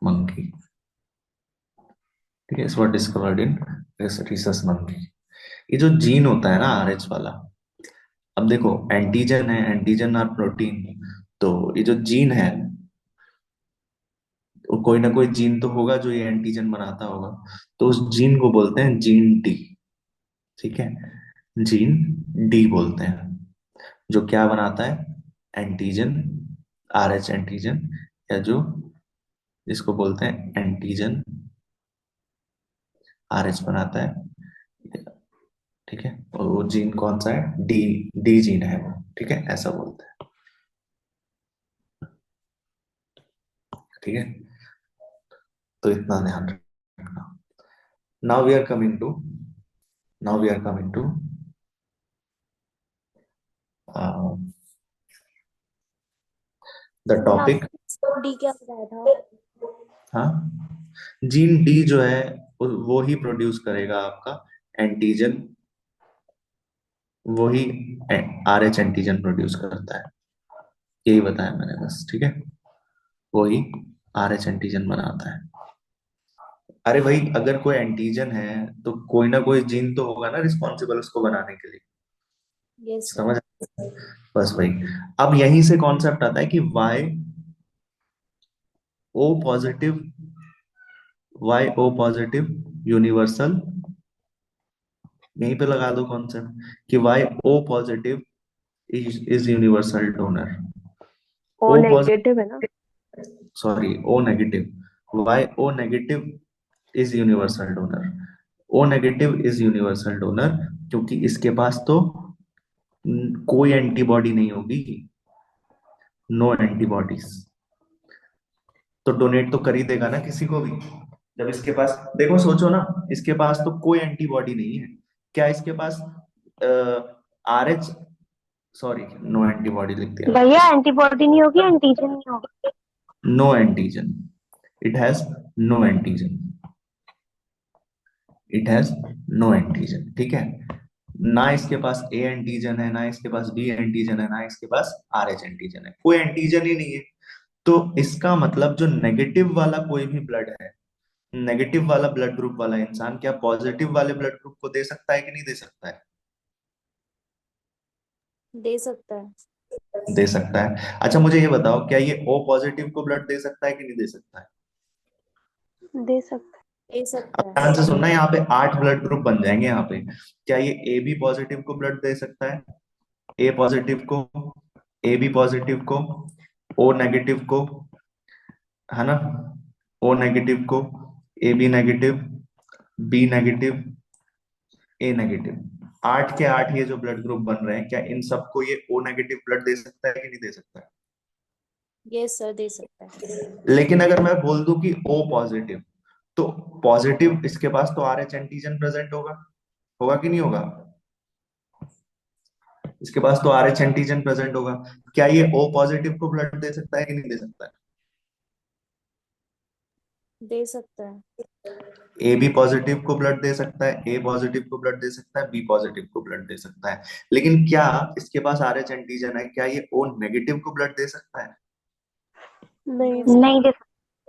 monkey, ठीक है, इस was discovered in Rhesus monkey. ये जो जीन होता है ना आर एच वाला, अब देखो एंटीजन है, एंटीजन और प्रोटीन, तो ये जो जीन है, वो कोई ना कोई जीन तो होगा जो ये एंटीजन बनाता होगा, तो उस जीन को बोलते हैं जीन डी, ठीक है, जीन डी बोलते हैं, जो क्या बनाता है? एंटीजन, आर एच एंटीजन, या जो जिसको बोलते हैं एंटीजन आर एच बनाता है, ठीक है, और वो जीन कौन सा है? डी, डी जीन है वो, ठीक है, ऐसा बोलते हैं, ठीक है। तो इतना ध्यान रखना। Now we are coming to, now we are coming to the sir topic. आपने डी क्या बताया था? हाँ, जीन डी जो है वो ही प्रोड्यूस करेगा आपका एंटीजन वही RH एंटीजन प्रोड्यूस करता है, यही बताया मैंने बस, ठीक है। वही RH एंटीजन बनाता है। अरे भाई, अगर कोई एंटीजन है तो कोई ना कोई जीन तो होगा ना रिस्पॉन्सिबल उसको बनाने के लिए, यस सर। समझ? बस वही। अब यहीं से कॉन्सेप्ट आता है कि O positive why O positive universal, यहीं पे लगा दो कॉन्सेप्ट कि why O positive is universal donor. O O negative है ना? Sorry, O negative, why O negative is universal donor. O negative is universal donor क्योंकि इसके पास तो कोई एंटीबॉडी नहीं होगी, नो एंटीबॉडीज, तो डोनेट तो कर ही देगा ना किसी को भी। जब इसके पास, देखो सोचो ना, इसके पास तो कोई एंटीबॉडी नहीं है, क्या इसके पास RH, सॉरी नो एंटीबॉडी लिख दिया, भैया एंटीबॉडी नहीं होगी, एंटीजन नहीं होगा। No antigen, it has no antigen, it has no antigen, ठीक है। ना इसके पास ए एंटीजन है, ना इसके पास बी एंटीजन है, ना इसके पास RH एंटीजन है, कोई एंटीजन ही नहीं है। तो इसका मतलब जो नेगेटिव वाला कोई भी ब्लड है, नेगेटिव वाला ब्लड ग्रुप वाला इंसान क्या पॉजिटिव वाले ब्लड ग्रुप को दे सकता है कि नहीं दे सकता है? दे सकता है। दे सकता है। अच्छा मुझे ये बताओ, क्या ये O पॉजिटिव को ब्लड दे सकता है कि नहीं दे सकता है? दे सकता दे अब सकता है। ध्यान से सुनना, यहाँ पे 8 ब्लड ग्रुप बन जाएंगे यहाँ पे। क्या ये AB पॉजिटिव को ब्लड दे सकता है? ए पॉजिटिव को, AB पॉजिटिव को, O नेगेटिव को, है ना, O नेगेटिव को, AB नेगेटिव, B नेगेटिव, ए नेगेटिव, 8 के 8 ये जो ब्लड ग्रुप बन रहे हैं, क्या इन सबको ये O नेगेटिव ब्लड दे सकता है कि नहीं दे सकता है? यस सर, दे सकता है। लेकिन अगर मैं बोल दूं कि O पॉजिटिव, तो पॉजिटिव इसके पास तो RH एंटीजन प्रेजेंट होगा, होगा कि नहीं होगा? इसके पास तो RH एंटीजन प्रेजेंट होगा, क्या ये O पॉजिटिव को ब्लड दे सकता है कि नहीं दे सकता है? दे सकता है। AB पॉजिटिव को ब्लड दे सकता है, A पॉजिटिव को ब्लड दे सकता है, B पॉजिटिव को ब्लड दे सकता है। लेकिन क्या इसके पास RH एंटीजन है, क्या ये O नेगेटिव को ब्लड दे सकता है? है। नहीं नहीं नहीं दे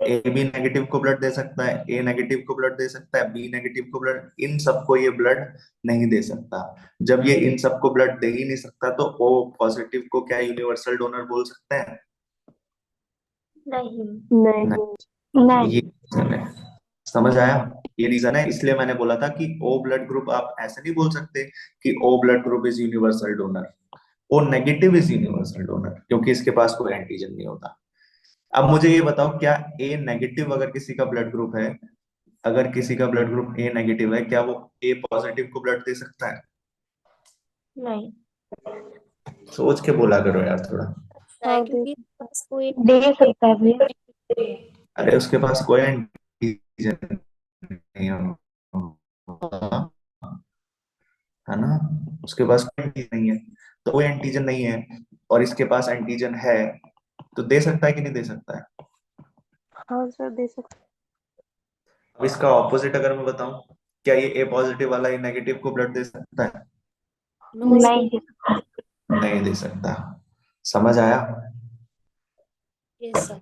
AB नेगेटिव को ब्लड दे सकता है, A नेगेटिव को ब्लड दे सकता है, B नेगेटिव को ब्लड, इन सबको ये ब्लड नहीं दे सकता। जब ये इन सबको ब्लड दे ही नहीं सकता तो O पॉजिटिव को क्या यूनिवर्सल डोनर बोल सकते हैं? नहीं। नहीं। नहीं, ये रीजन है, समझ आया? ये रीजन है, इसलिए मैंने बोला था कि O ब्लड ग्रुप आप ऐसे नहीं बोल सकते कि O blood group is universal donor, O negative is universal donor, क्योंकि इसके पास कोई एंटीजन नहीं होता। अब मुझे ये बताओ, क्या A नेगेटिव अगर किसी का ब्लड ग्रुप है, अगर किसी का ब्लड ग्रुप A नेगेटिव है, क्या वो A पॉजिटिव को ब्लड दे सकता है? नहीं। सोच के बोला करो यार थोड़ा। हाँ दे क्योंकि इसके पास कोई दे सकता है भैया। अरे उसके पास कोई एंटीजन नहीं होगा, है ना, उसके पास कोई एंटीजन नहीं है, तो वो एंटीजन नहीं है और इसके पास एंटीजन है, तो दे सकता है कि नहीं दे सकता है? हाँ सर दे सकता अब इसका ऑपोजिट अगर मैं बताऊं, क्या ये ए पॉजिटिव वाला ए नेगेटिव को ब्लड दे सकता है? नो है। सर। नहीं दे सकता। नहीं दे सकता, समझ आया? Yes sir.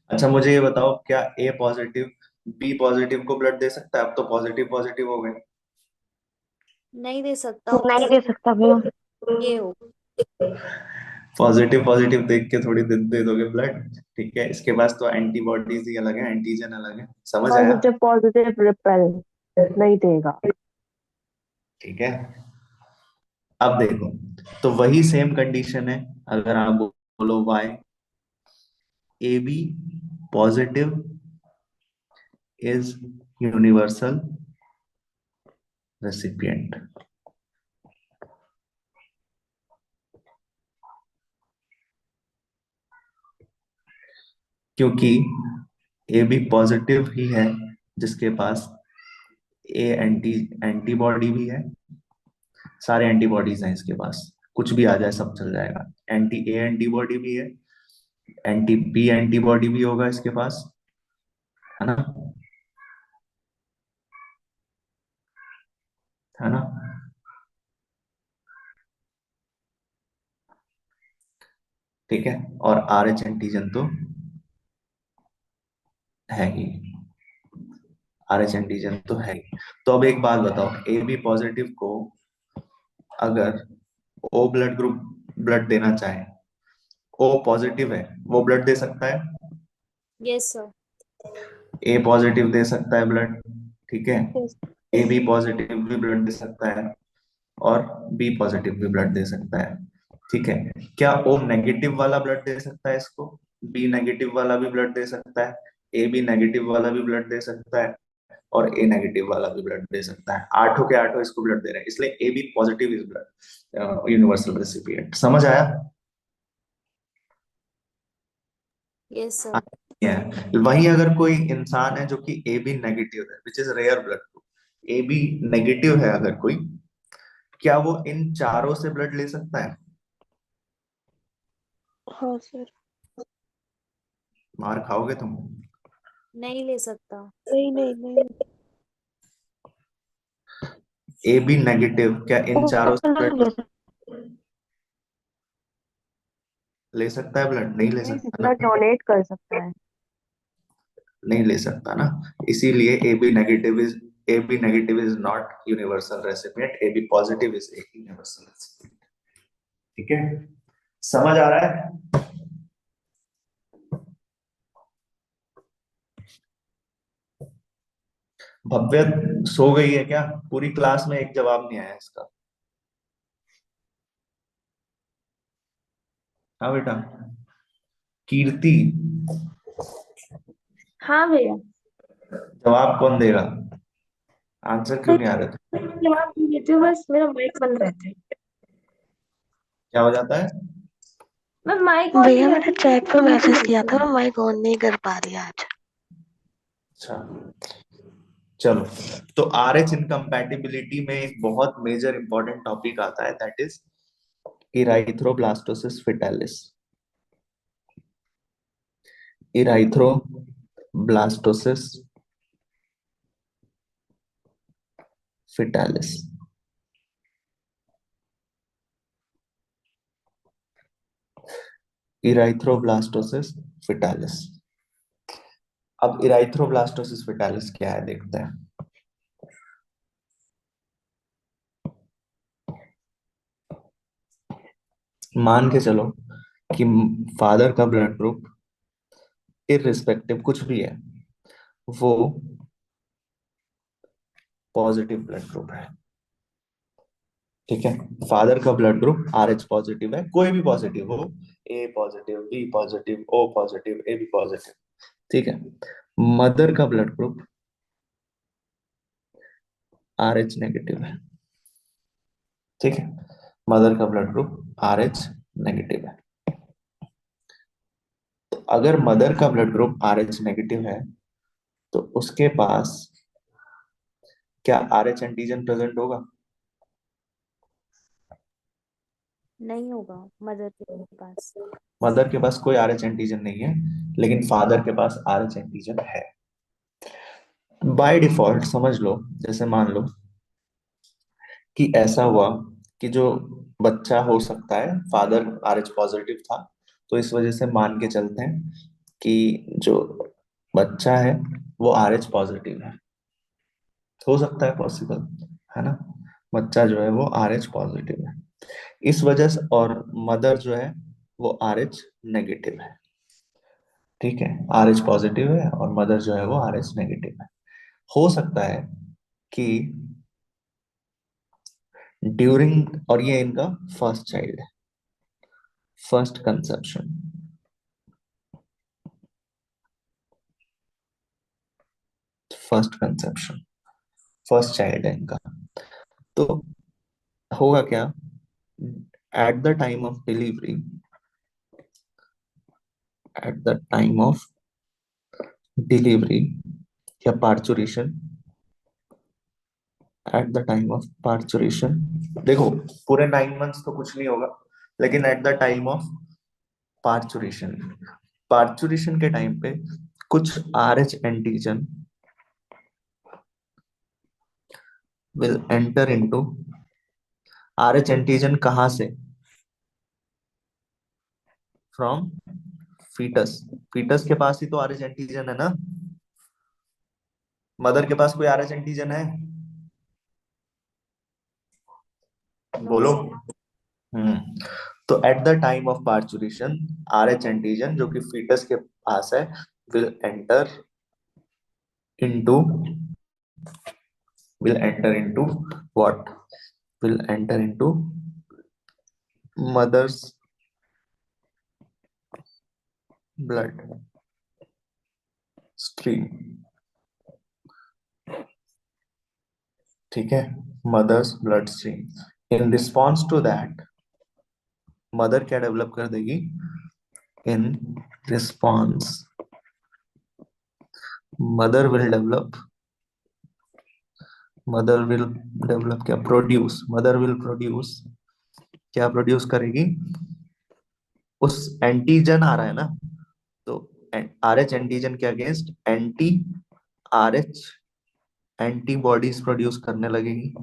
अच्छा मुझे ये बताओ, क्या ए पॉजिटिव बी पॉजिटिव को ब्लड दे सकता है? अब तो पॉजिटिव पॉजिटिव हो गए। नहीं दे सकता, नहीं ऑपोजिट दे सकता भैया। ये हो। पॉजिटिव पॉजिटिव देख के थोड़ी दे दोगे ब्लड, ठीक है, इसके पास तो एंटीबॉडीज ही अलग है, एंटीजन अलग है, समझ आया? पॉजिटिव रिपेल नहीं देगा। ठीक है। अब देखो, तो वही सेम कंडीशन है, अगर आप बोलो why AB positive is universal recipient, क्योंकि AB पॉजिटिव ही है जिसके पास ए एंटीबॉडी भी है, सारे एंटीबॉडीज हैं इसके पास, कुछ भी आ जाए सब चल जाएगा, एंटी ए एंटीबॉडी भी है, एंटी बी एंटीबॉडी भी होगा इसके पास, है ना, है ना। ठीक है, और आर एच एंटीजन तो है ही, आर एच एंटीजन तो है ही। तो अब एक बात बताओ, ए बी पॉजिटिव को अगर ओ ब्लड ग्रुप ब्लड देना चाहे, ओ पॉजिटिव है, वो ब्लड दे सकता है, यस सर। ए पॉजिटिव दे सकता है ब्लड, ठीक है, Yes. ए बी पॉजिटिव भी ब्लड दे सकता है, और बी पॉजिटिव भी ब्लड दे सकता है, ठीक है। क्या ओ नेगेटिव वाला ब्लड दे सकता है इसको, बी नेगेटिव वाला भी ब्लड दे सकता है, ए बी नेगेटिव वाला भी ब्लड दे सकता है, और ए नेगेटिव वाला भी ब्लड दे सकता है, आठों के आठों इसको ब्लड दे रहे हैं, इसलिए A B positive is blood universal recipient. समझ आया? Yes sir. है। वहीं अगर कोई इंसान है जो कि ए बी नेगेटिव है, which is rare blood group, A B negative है अगर कोई, क्या वो इन चारों से ब्लड ले सकता है? हाँ सर। मार खाओगे तुम। नहीं ले सकता। नहीं नहीं नहीं। ए बी नेगेटिव क्या इन वो चारों से अलग ब्लड ले ले सकता है? ब्लड नहीं ले सकता सकता, ना, डोनेट कर सकता है। नहीं ले सकता ना, इसीलिए A B negative is not universal recipient, A B positive is a universal recipient. ठीक है, समझ आ रहा है? भव्य सो गई है क्या? पूरी क्लास में एक जवाब नहीं आया इसका। हाँ बेटा। कीर्ति, हाँ भैया। जवाब कौन देगा? आंसर क्यों नहीं आ रहे थे? जवाब दे देते हो, बस मेरा माइक बंद रहता है। क्या हो जाता है? मैं माइक ऑन भैया नहीं मैंने रहती, चैट पे मुझे मैसेज किया रहता था, है। मैं माइक ऑन नहीं कर पा रही आज। अच्छा, चलो। तो आर एच इनकम्पैटिबिलिटी में एक बहुत मेजर इंपॉर्टेंट टॉपिक आता है, that is erythroblastosis fetalis. Erythroblastosis fetalis. Erythroblastosis fetalis. अब इराइथ्रोब्लास्टोसिस फेटालिस क्या है देखते हैं। मान के चलो कि फादर का ब्लड ग्रुप इररिस्पेक्टिव कुछ भी है, वो पॉजिटिव ब्लड ग्रुप है, ठीक है। फादर का blood group R H positive है, कोई भी पॉजिटिव हो, A positive, B positive, O positive, A B positive, ठीक है। मदर का blood group R H negative है, ठीक है। मदर का blood group R H negative है। तो अगर मदर का blood group R H negative है, तो उसके पास क्या आर एच एंटीजन प्रेजेंट होगा? नहीं होगा मदर के पास। मदर के पास कोई आर एच एंटीजन नहीं है, लेकिन फादर के पास आर एच एंटीजन है। बाय डिफॉल्ट समझ लो, जैसे मान लो कि ऐसा हुआ कि जो बच्चा हो सकता है, फादर आर एच पॉजिटिव था, तो इस वजह से मान के चलते हैं कि जो बच्चा है वो आर एच पॉजिटिव है। हो सकता है, पॉसिबल है ना, बच्चा जो है वो आर एच पॉजिटिव है इस वजह से, और मदर जो है वो आर एच नेगेटिव है, ठीक है। आर एच पॉजिटिव है और मदर जो है वो आर एच नेगेटिव है। हो सकता है कि ड्यूरिंग, और ये इनका फर्स्ट चाइल्ड है, first conception, first conception, first child है इनका। तो होगा क्या, at the time of delivery, at the time of delivery या parturition, at the time of parturition, देखो पूरे 9 मंथ्स तो कुछ नहीं होगा, लेकिन at the time of parturition, parturition के टाइम पे कुछ R H antigen will enter into, R H antigen कहां से, फ्रॉम फीटस। फीटस के पास ही तो आरएच एंटीजन है ना, मदर के पास कोई आरएच एंटीजन है? नो बोलो। सर। तो eight the time of parturition RH antigen जो कि फीटस के पास है will enter into will enter into what? Will enter into mother's blood stream. ठीक है, mother's blood stream. In response to that mother क्या डेवलप कर देगी? In response mother will develop mother will develop क्या? प्रोड्यूस। मदर विल प्रोड्यूस क्या प्रोड्यूस करेगी? उस एंटीजन आ रहा है ना, तो आरएच एंटीजन के against anti RH antibodies produce करने लगेगी।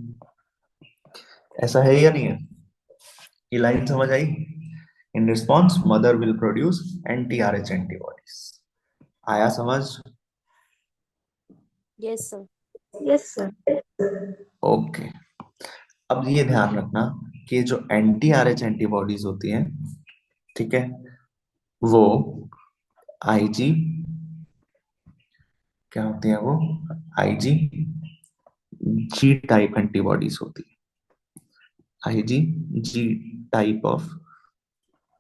ऐसा है या नहीं है? ये लाइन समझ आई? In response mother will produce anti RH antibodies. आया समझ? Yes sir. Yes, sir. Okay. अब ये ध्यान रखना कि जो एंटी आरएच एंटीबॉडीज होती हैं, ठीक है, वो आईजी क्या होती है? वो आईजी जी टाइप एंटीबॉडीज होती है। Ig ji type of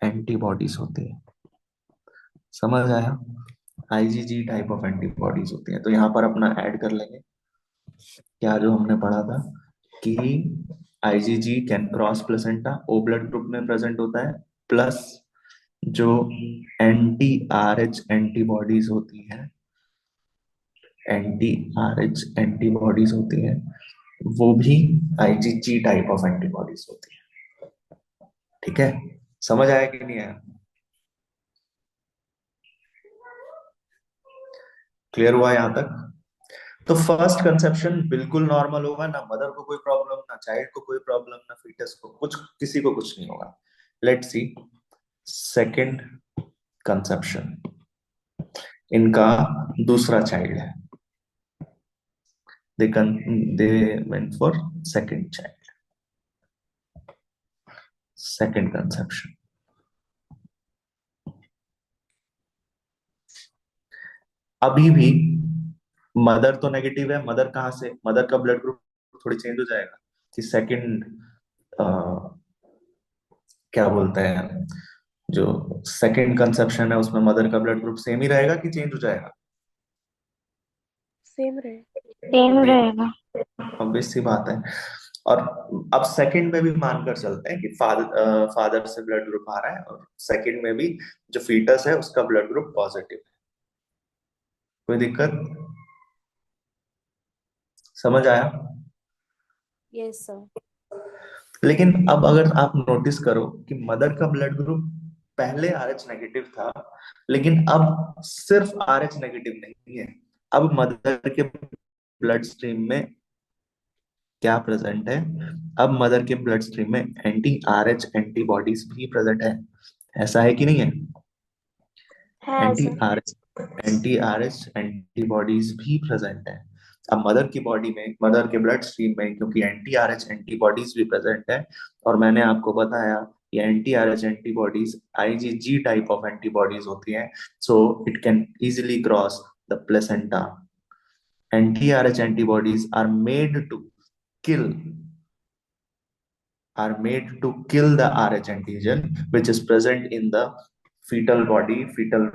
antibodies होती है। समझ आया? आईजीजी टाइप ऑफ एंटीबॉडीज होती है। तो यहाँ पर अपना ऐड कर लेंगे क्या जो हमने पढ़ा था कि IgG can cross placenta, O blood group में प्रेजेंट होता है, प्लस जो एंटी आरएच एंटीबॉडीज होती हैं, एंटी आरएच एंटीबॉडीज होती हैं, वो भी आईजीजी टाइप ऑफ एंटीबॉडीज होती है। ठीक है, समझ आया कि नहीं आया? क्लियर हुआ यहाँ तक? तो फर्स्ट कंसेप्शन बिल्कुल नॉर्मल होगा ना, मदर को कोई प्रॉब्लम, ना चाइल्ड को कोई प्रॉब्लम, ना फीटस को कुछ, किसी को कुछ नहीं होगा। Let's see second conception. इनका दूसरा चाइल्ड है, they went for second child. Second conception, अभी भी मदर तो नेगेटिव है। मदर कहाँ से? मदर का ब्लड ग्रुप थोड़ी चेंज हो जाएगा कि सेकंड क्या बोलते हैं, जो सेकंड कंसेप्शन है उसमें मदर का ब्लड ग्रुप सेम ही रहेगा कि चेंज हो जाएगा? Same रहे. सेम रहेगा। ऑब्वियस सी बात है। और अब सेकंड में भी मानकर चलते हैं कि फादर से ब्लड ग्रुप आ रहा है और सेकंड में भी जो फीटस है उसका ब्लड ग्रुप पॉजिटिव है। कोई दिक्कत? समझ आया? Yes sir. लेकिन अब अगर आप नोटिस करो कि मदर का ब्लड ग्रुप पहले आरएच नेगेटिव था, लेकिन अब सिर्फ आरएच नेगेटिव नहीं है, अब मदर के ब्लड स्ट्रीम में क्या प्रेजेंट है? अब मदर के ब्लड स्ट्रीम में एंटी आरएच एंटीबॉडीज भी प्रेजेंट है। ऐसा है कि नहीं है? है एंटी सर. आरएच एंटीबॉडीज भी प्रेजेंट है। अब मदर की बॉडी में, मदर के ब्लड स्ट्रीम में, क्योंकि एंटी आरएच एंटीबॉडीज भी प्रेजेंट है, और मैंने आपको बताया ये anti RH antibodies IgG type of antibodies होती हैं, so it can easily cross the placenta. Anti RH antibodies are made to kill kill the Rh antigen which is present in the fetal body, fetal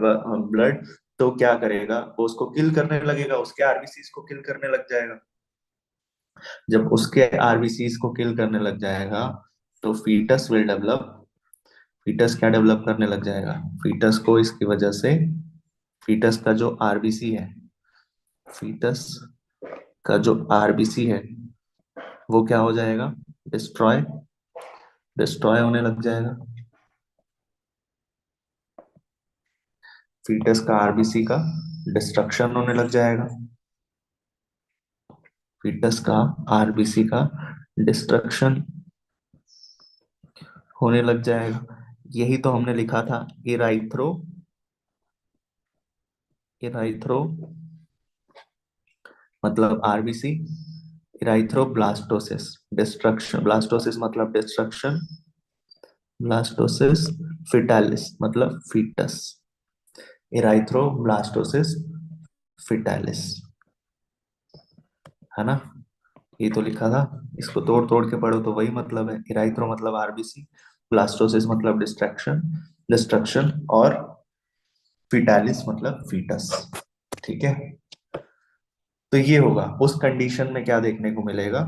blood। तो क्या करेगा वो? उसको किल करने लगेगा, उसके आरबीसीज को किल करने लग जाएगा। जब उसके आरबीसीज को किल करने लग जाएगा तो फीटस विल डेवलप। फीटस क्या डेवलप करने लग जाएगा? फीटस को इसकी वजह से, फीटस का जो आरबीसी है, फीटस का जो आरबीसी है वो क्या हो जाएगा? डिस्ट्रॉय डिस्ट्रॉय होने लग जाएगा। फीटस का आरबीसी का डिस्ट्रक्शन होने लग जाएगा। फीटस का आरबीसी का डिस्ट्रक्शन होने लग जाएगा। यही तो हमने लिखा था, इराइथ्रो इराइथ्रो मतलब आरबीसी, इराइथ्रोब्लास्टोसिस डिस्ट्रक्शन, ब्लास्टोसिस मतलब डिस्ट्रक्शन, ब्लास्टोसिस फिटालिस मतलब फीटस, इराइथ्रोब्लास्टोसिस फिटालिस, है ना। ये तो लिखा था, इसको तोड़ तोड़ के पढ़ो तो वही मतलब है। इराइथ्रो मतलब आरबीसी, ब्लास्टोसिस मतलब डिस्ट्रक्शन डिस्ट्रक्शन, और फिटालिस मतलब फीटस। ठीक है, तो ये होगा उस कंडीशन में क्या देखने को मिलेगा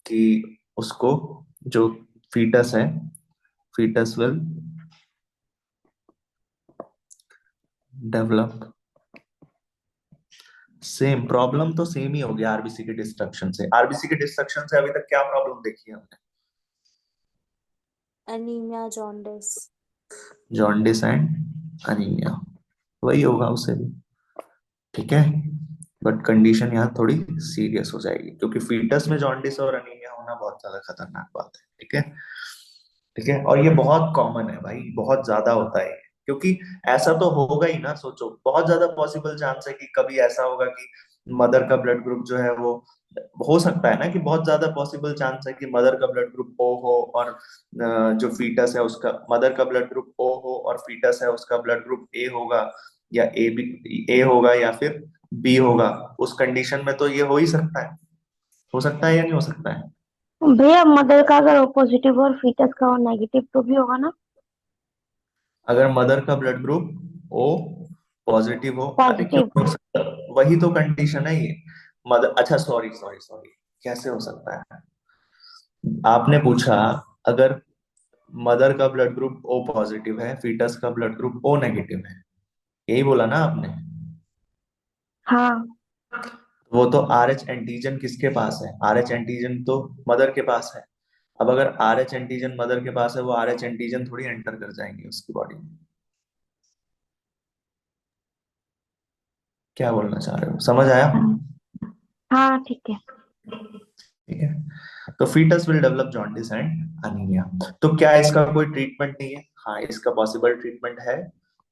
कि उसको, जो फीटस है, fetus will develop, same problem तो सेम ही होगी आरबीसी के डिस्ट्रक्शन से। आरबीसी के डिस्ट्रक्शन से अभी तक क्या प्रॉब्लम देखी है हमने? Anaemia, jaundice. Jaundice and anaemia, वही होगा उसे भी। ठीक है, बट कंडीशन यहाँ थोड़ी सीरियस हो जाएगी, क्योंकि फीटस में जॉन्डिस और अनीमिया होना बहुत ज्यादा खतरनाक बात है। ठीक है, ठीक है, और ये बहुत कॉमन है भाई, बहुत ज्यादा होता है, क्योंकि ऐसा तो होगा ही ना। सोचो, बहुत ज्यादा पॉसिबल चांस है कि कभी ऐसा होगा कि मदर का ब्लड ग्रुप जो है वो, हो सकता है ना कि बहुत ज्यादा पॉसिबल चांस है कि मदर का ब्लड ग्रुप ओ हो और जो फीटस है उसका, मदर का ब्लड ग्रुप ओ हो और फीटस है उसका ब्लड ग्रुप ए होगा, या ए बी, ए होगा या फिर बी होगा। उस कंडीशन में तो ये हो ही सकता है, हो सकता है या नहीं हो सकता है? भैया मदर का अगर पॉजिटिव और फीटस का नेगेटिव तो भी होगा ना? अगर मदर का ब्लड ग्रुप ओ पॉजिटिव हो, अरे क्यों पॉजिटिव। नहीं हो सकता? वही तो कंडीशन है ये। मदर, अच्छा सॉरी सॉरी सॉरी, कैसे हो सकता है? आपने पूछा अगर मदर का ब्लड ग्रुप ओ पॉजिटिव है, फीटस का ब्लड ग्रुप ओ नेगेटिव है, यही बोला ना आपने? हाँ। वो तो आर एच एंटीजन किसके पास है? आर एच एंटीजन तो मदर के पास है। अब अगर आर एच एंटीजन मदर के पास है, वो आर एच एंटीजन थोड़ी एंटर कर जाएंगे उसकी बॉडी में। क्या बोलना चाह रहे हो, समझ आया? हाँ ठीक है। ठीक है, तो fetus will develop jaundice and anaemia. तो क्या इसका कोई ट्रीटमेंट नहीं है? हाँ, इसका पॉसिबल ट्रीटमेंट है।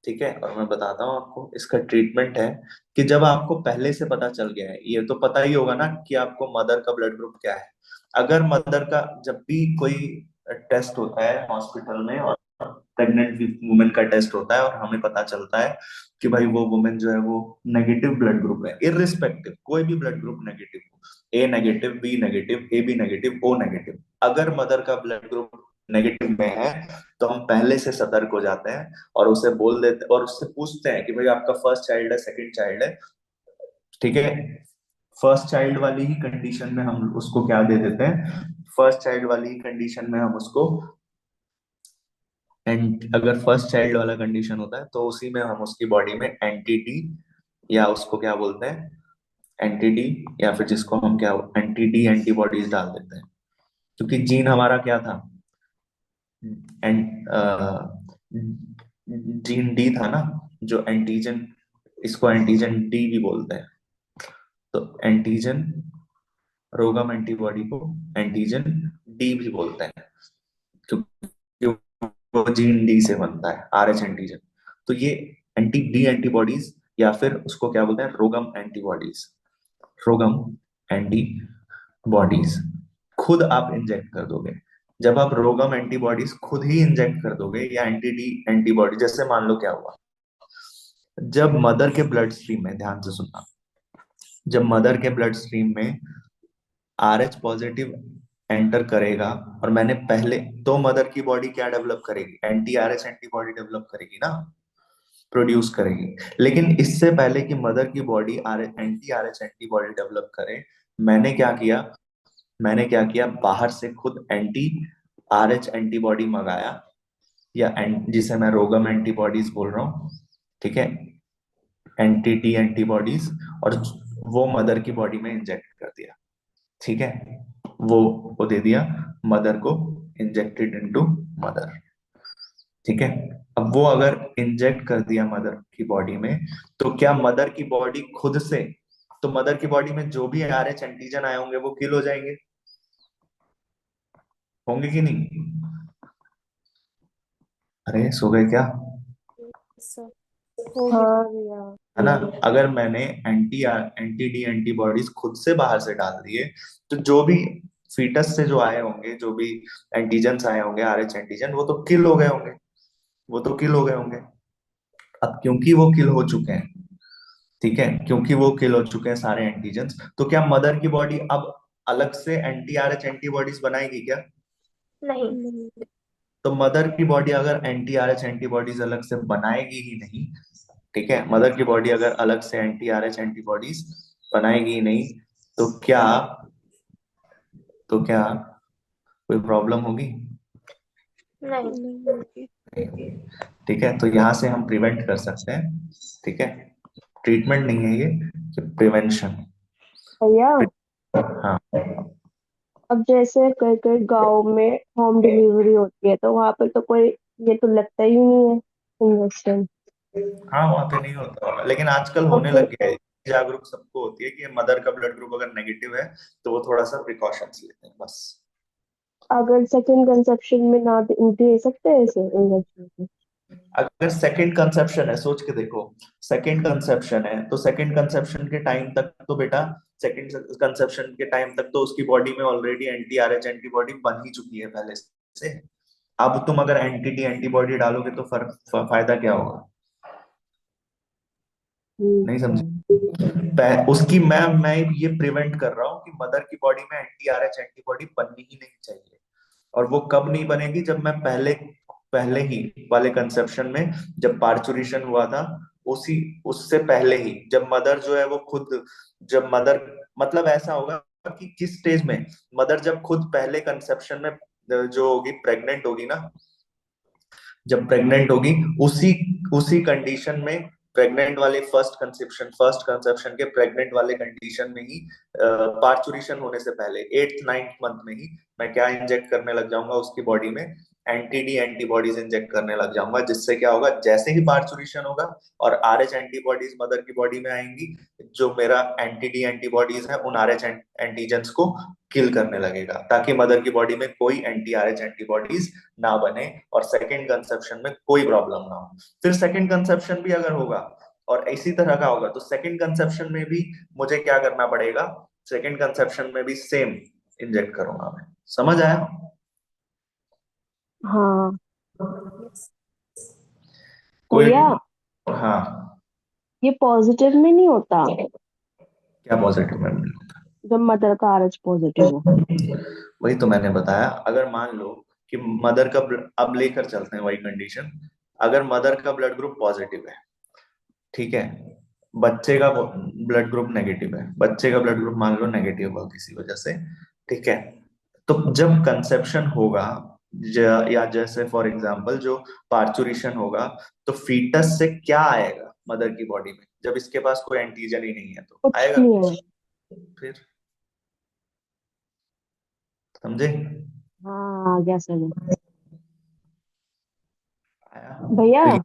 ठीक है, और मैं बताता हूँ आपको इसका ट्रीटमेंट है, कि जब आपको पहले से पता चल गया है, ये तो पता ही होगा ना कि आपको मदर का ब्लड ग्रुप क्या है। अगर मदर का जब भी कोई टेस्ट होता है हॉस्पिटल में, और प्रेग्नेंट वुमेन का टेस्ट होता है और हमें पता चलता है कि भाई वो वुमेन जो है वो नेगेटिव ब्लड ग्रुप है, इररिस्पेक्टिव कोई भी ब्लड ग्रुप नेगेटिव हो, A negative, B negative, A B negative, O negative, अगर मदर का ब्लड ग्रुप नेगेटिव में है, तो हम पहले से सतर्क हो जाते हैं और उसे बोल देते और उससे पूछते हैं कि भाई आपका फर्स्ट चाइल्ड है, सेकंड चाइल्ड है। ठीक है, फर्स्ट चाइल्ड वाली ही कंडीशन में हम उसको क्या दे देते हैं, फर्स्ट चाइल्ड वाली ही कंडीशन में हम उसको, एंड अगर फर्स्ट चाइल्ड वाला कंडीशन होता है तो उसी में हम उसकी बॉडी में एंटी डी, या उसको क्या बोलते हैं, एंटी डी, या फिर जिसको हम क्या, एंटी डी एंटीबॉडीज डाल देते हैं। क्योंकि जीन हमारा क्या था, एंड जीन डी था ना, जो एंटीजन, इसको एंटीजन डी भी बोलते हैं। तो एंटीजन, रोगम एंटीबॉडी को एंटीजन डी भी बोलते हैं, क्योंकि वो जीन डी से बनता है, आर एच एंटीजन। तो ये एंटी डी एंटीबॉडीज, या फिर उसको क्या बोलते हैं, रोगम एंटीबॉडीज, रोगम एंटीबॉडीज खुद आप इंजेक्ट कर दोगे। जब आप रोगम एंटीबॉडीज खुद ही इंजेक्ट कर दोगे, या एंटी डी एंटीबॉडी, जैसे मान लो क्या हुआ, जब मदर के ब्लड स्ट्रीम में, ध्यान से सुनना, जब मदर के ब्लड स्ट्रीम में आर एच पॉजिटिव एंटर करेगा, और मैंने पहले, तो मदर की बॉडी क्या डेवलप करेगी, anti R H antibody develop करेगी ना, प्रोड्यूस करेगी। लेकिन इससे पहले कि मदर की body R anti R H antibody develop करे, मैंने क्या किया, मैंने क्या किया, बाहर से खुद एंटी आर एच एंटीबॉडी मंगाया, या जिसे मैं रोगम एंटीबॉडीज बोल रहा हूँ। ठीक है, एंटी डी एंटीबॉडीज, और वो मदर की बॉडी में इंजेक्ट कर दिया। ठीक है, वो दे दिया मदर को, इंजेक्टेड इनटू मदर। ठीक है, अब वो अगर इंजेक्ट कर दिया मदर की बॉडी में, तो क्या मदर की बॉडी खुद से, तो मदर की बॉडी में जो भी आर एच एंटीजन आए होंगे वो किल हो जाएंगे, होंगे कि नहीं? अरे सो गए क्या? सर हो गया। हाँ भैया। है ना? अगर मैंने एंटी डी एंटीबॉडीज खुद से बाहर से डाल दिए, तो जो भी फीटस से जो आए होंगे, जो भी एंटीजन्स आए होंगे, RH एंटीजन, वो तो किल हो गए होंगे। वो तो किल हो गए होंगे। अब क्योंकि वो किल हो चुके हैं, ठीक है, क्योंकि वो किल हो चुके हैं सारे एंटीजन्स, तो क्या मदर की बॉडी अब अलग से एंटी RH एंटीबॉडीज बनाएगी क्या? नहीं। नहीं। तो मदर की बॉडी अगर एंटी RH एंटीबॉडीज अलग से बनाएगी ही नहीं, ठीक है, मदर की बॉडी अगर अलग से एंटी RH एंटीबॉडीज बनाएगी ही नहीं, तो क्या कोई प्रॉब्लम होगी? नहीं। नहीं होगी। नहीं होगी। ठीक है, तो यहाँ से हम प्रिवेंट कर सकते हैं। ठीक है, ट्रीटमेंट नहीं है ये प्रिवेंशन। भैया, हाँ। अब जैसे कई कई गाँव में होम डिलीवरी होती है तो वहां पे तो कोई ये तो लगता ही नहीं है इंजेक्शन। हाँ, वहां पे नहीं होता होगा, लेकिन आजकल तो होने फिर लग गया है। जागरूक सबको होती है कि मदर का ब्लड ग्रुप अगर नेगेटिव है, तो वो थोड़ा सा प्रिकॉशंस लेते हैं बस। अगर सेकंड कंसेप्शन में ना दे सकते हैं ऐसे इंजेक्शन? अगर सेकंड कंसेप्शन है, सोच के देखो, सेकंड कंसेप्शन है तो सेकंड कंसेप्शन के टाइम तक तो बेटा, सेकंड कंसेप्शन के टाइम तक तो उसकी बॉडी में ऑलरेडी एंटी RH एंटीबॉडी बन ही चुकी है पहले से। अब तुम अगर एंटी डी एंटीबॉडी डालोगे तो फायदा क्या होगा? ठीक नहीं है। समझे? उसकी मैं ये प्रिवेंट कर रहा हूँ कि मदर की बॉडी में एंटी RH एंटीबॉडी बननी ही नहीं चाहिए। और वो कब नहीं बनेगी? जब मैं पहले पहले ही वाले कंसेप्शन में, जब पार्चुरेशन हुआ था, उसी उससे पहले ही, जब मदर जो है वो खुद, जब मदर, मतलब ऐसा होगा कि किस स्टेज में मदर, जब खुद पहले कंसेप्शन में जो होगी, प्रेग्नेंट होगी ना, जब प्रेग्नेंट होगी, उसी उसी कंडीशन में, प्रेग्नेंट वाले फर्स्ट कंसेप्शन के प्रेग्नेंट वाले कंडीशन में ही, पार्चुरेशन होने से पहले 8th 9th मंथ में ही मैं क्या इंजेक्ट करने लग जाऊंगा उसकी बॉडी में? एंटी डी एंटीबॉडीज इंजेक्ट करने लग जाऊंगा, जिससे क्या होगा, जैसे ही पार्चुरेशन होगा और RH एंटीबॉडीज मदर की बॉडी में आएंगी, जो मेरा एंटी डी एंटीबॉडीज है उन RH एंटीजेंस को किल करने लगेगा, ताकि मदर की बॉडी में कोई एंटी RH एंटीबॉडीज ना बने और सेकंड कंसेप्शन में कोई प्रॉब्लम ना हो। फिर सेकंड कंसेप्शन भी अगर होगा और इसी तरह का होगा, तो सेकंड कंसेप्शन में भी मुझे क्या करना पड़ेगा? सेकंड कंसेप्शन में भी सेम इंजेक्ट करूंगा मैं। समझ आया? हाँ यस। कोई? भैया, हाँ। ये पॉजिटिव में नहीं होता क्या पॉजिटिव में मिला? जब मदर का RH पॉजिटिव हो? वही तो मैंने बताया, अगर मान लो कि मदर का अब लेकर चलते हैं वही कंडीशन, अगर मदर का ब्लड ग्रुप पॉजिटिव है, ठीक है, बच्चे का ब्लड ग्रुप नेगेटिव है, बच्चे का ब्लड ग्रुप मान लो नेगेटिव होगा किसी वजह से, ठीक है, तो जब कंसेप्शन होगा, या जैसे फॉर एग्जांपल जो पार्चुरेशन होगा, तो फीटस से क्या आएगा मदर की बॉडी में, जब इसके पास कोई एंटीजन ही नहीं है तो कुछ आएगा? नहीं है। फिर समझे? हाँ आ गया समझ। आया? भैया, तो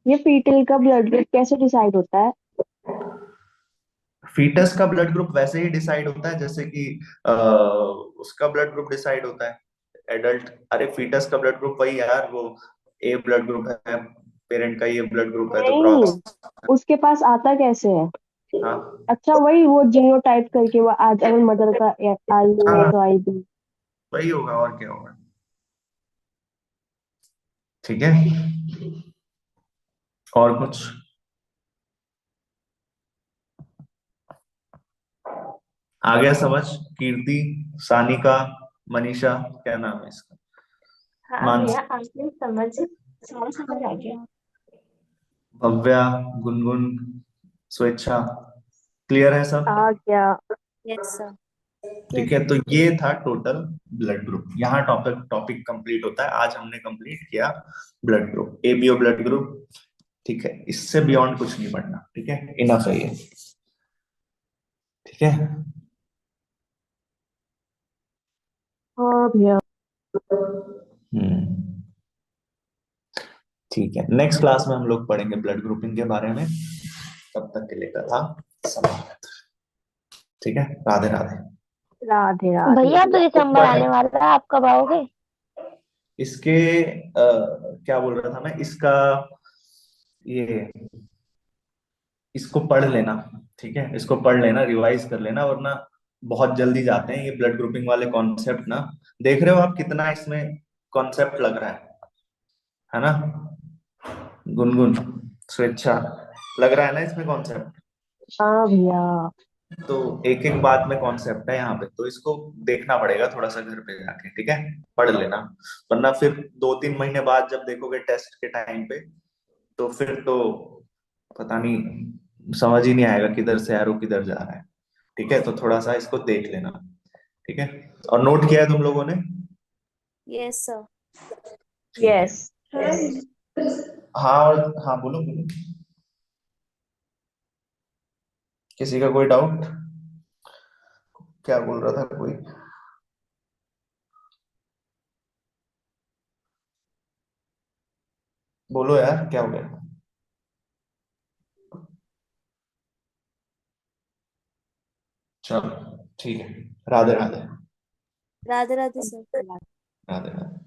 ये फीटल का ब्लड ग्रुप कैसे डिसाइड होता है? फीटस का ब्लड ग्रुप वैसे ही डिसाइड होता है जैसे कि उसका ब्लड ग्रुप डिसाइड होता है एडल्ट। अरे फीटस का ब्लड ग्रुप वही यार, वो ए ब्लड ग्रुप है, पेरेंट का ये ब्लड ग्रुप है, तो नहीं, क्रॉस। उसके पास आता कैसे है? हाँ। अच्छा, वही वो जीनोटाइप करके वो आज अगर मदर का आई है हाँ, तो आई भी। वही होगा और क्या होगा। ठीक है, और कुछ? आ गया समझ? कीर्ति, सानिका, मनीषा, क्या नाम है इसका, हाँ मानस, भैया, आपने सारा समझ आ गया। भव्या, गुनगुन, स्वेच्छा, क्लियर है सब? आ गया। Yes sir. ठीक है, तो ये था टोटल ब्लड ग्रुप। यहाँ टॉपिक टॉपिक कंप्लीट होता है। आज हमने कंप्लीट किया blood group, ABO blood group. ठीक है, इससे बियॉन्ड कुछ नहीं पढ़ना। ठीक है, इनफ है ये। ठीक है। हाँ भैया। हम्म। ठीक है, नेक्स्ट क्लास में हम लोग पढ़ेंगे ब्लड ग्रुपिंग के बारे में। तब तक के लिए कथा समाप्त। ठीक है, राधे राधे। राधे राधे। भैया तो दिसंबर आने वाला है, आप कब आओगे? इसके क्या बोल रहा था मैं, इसका ये इसको पढ़ लेना, ठीक है, इसको पढ़ लेना, रिवाइज कर लेना, वरना बहुत जल्दी जाते हैं ये ब्लड ग्रुपिंग वाले कॉन्सेप्ट ना। देख रहे हो आप कितना इसमें कॉन्सेप्ट लग रहा है ना? गुनगुन, स्वेच्छा, लग रहा है ना इसमें कॉन्सेप्ट? हाँ भैया। तो एक एक बात में कॉन्सेप्ट है यहाँ पे, तो इसको देखना पड़ेगा थोड़ा सा घर पे जाके, ठीक है, पढ़ लेना। वरना फिर 2-3 महीने बाद जब देखोगे टेस्ट के टाइम पे, तो फिर तो पता नहीं, समझ ही नहीं आएगा किधर से एरो किधर जा रहा है। ठीक है, तो थोड़ा सा इसको देख लेना, ठीक है। और नोट किया है तुम लोगों ने? Yes sir. ठीक है। यस। हाँ, और हाँ, बोलो बोलो, किसी का कोई डाउट? क्या बोल रहा था कोई? बोलो यार, क्या हो गया? चलो, ठीक है, राधे राधे। राधे राधे सर। राधे राधे।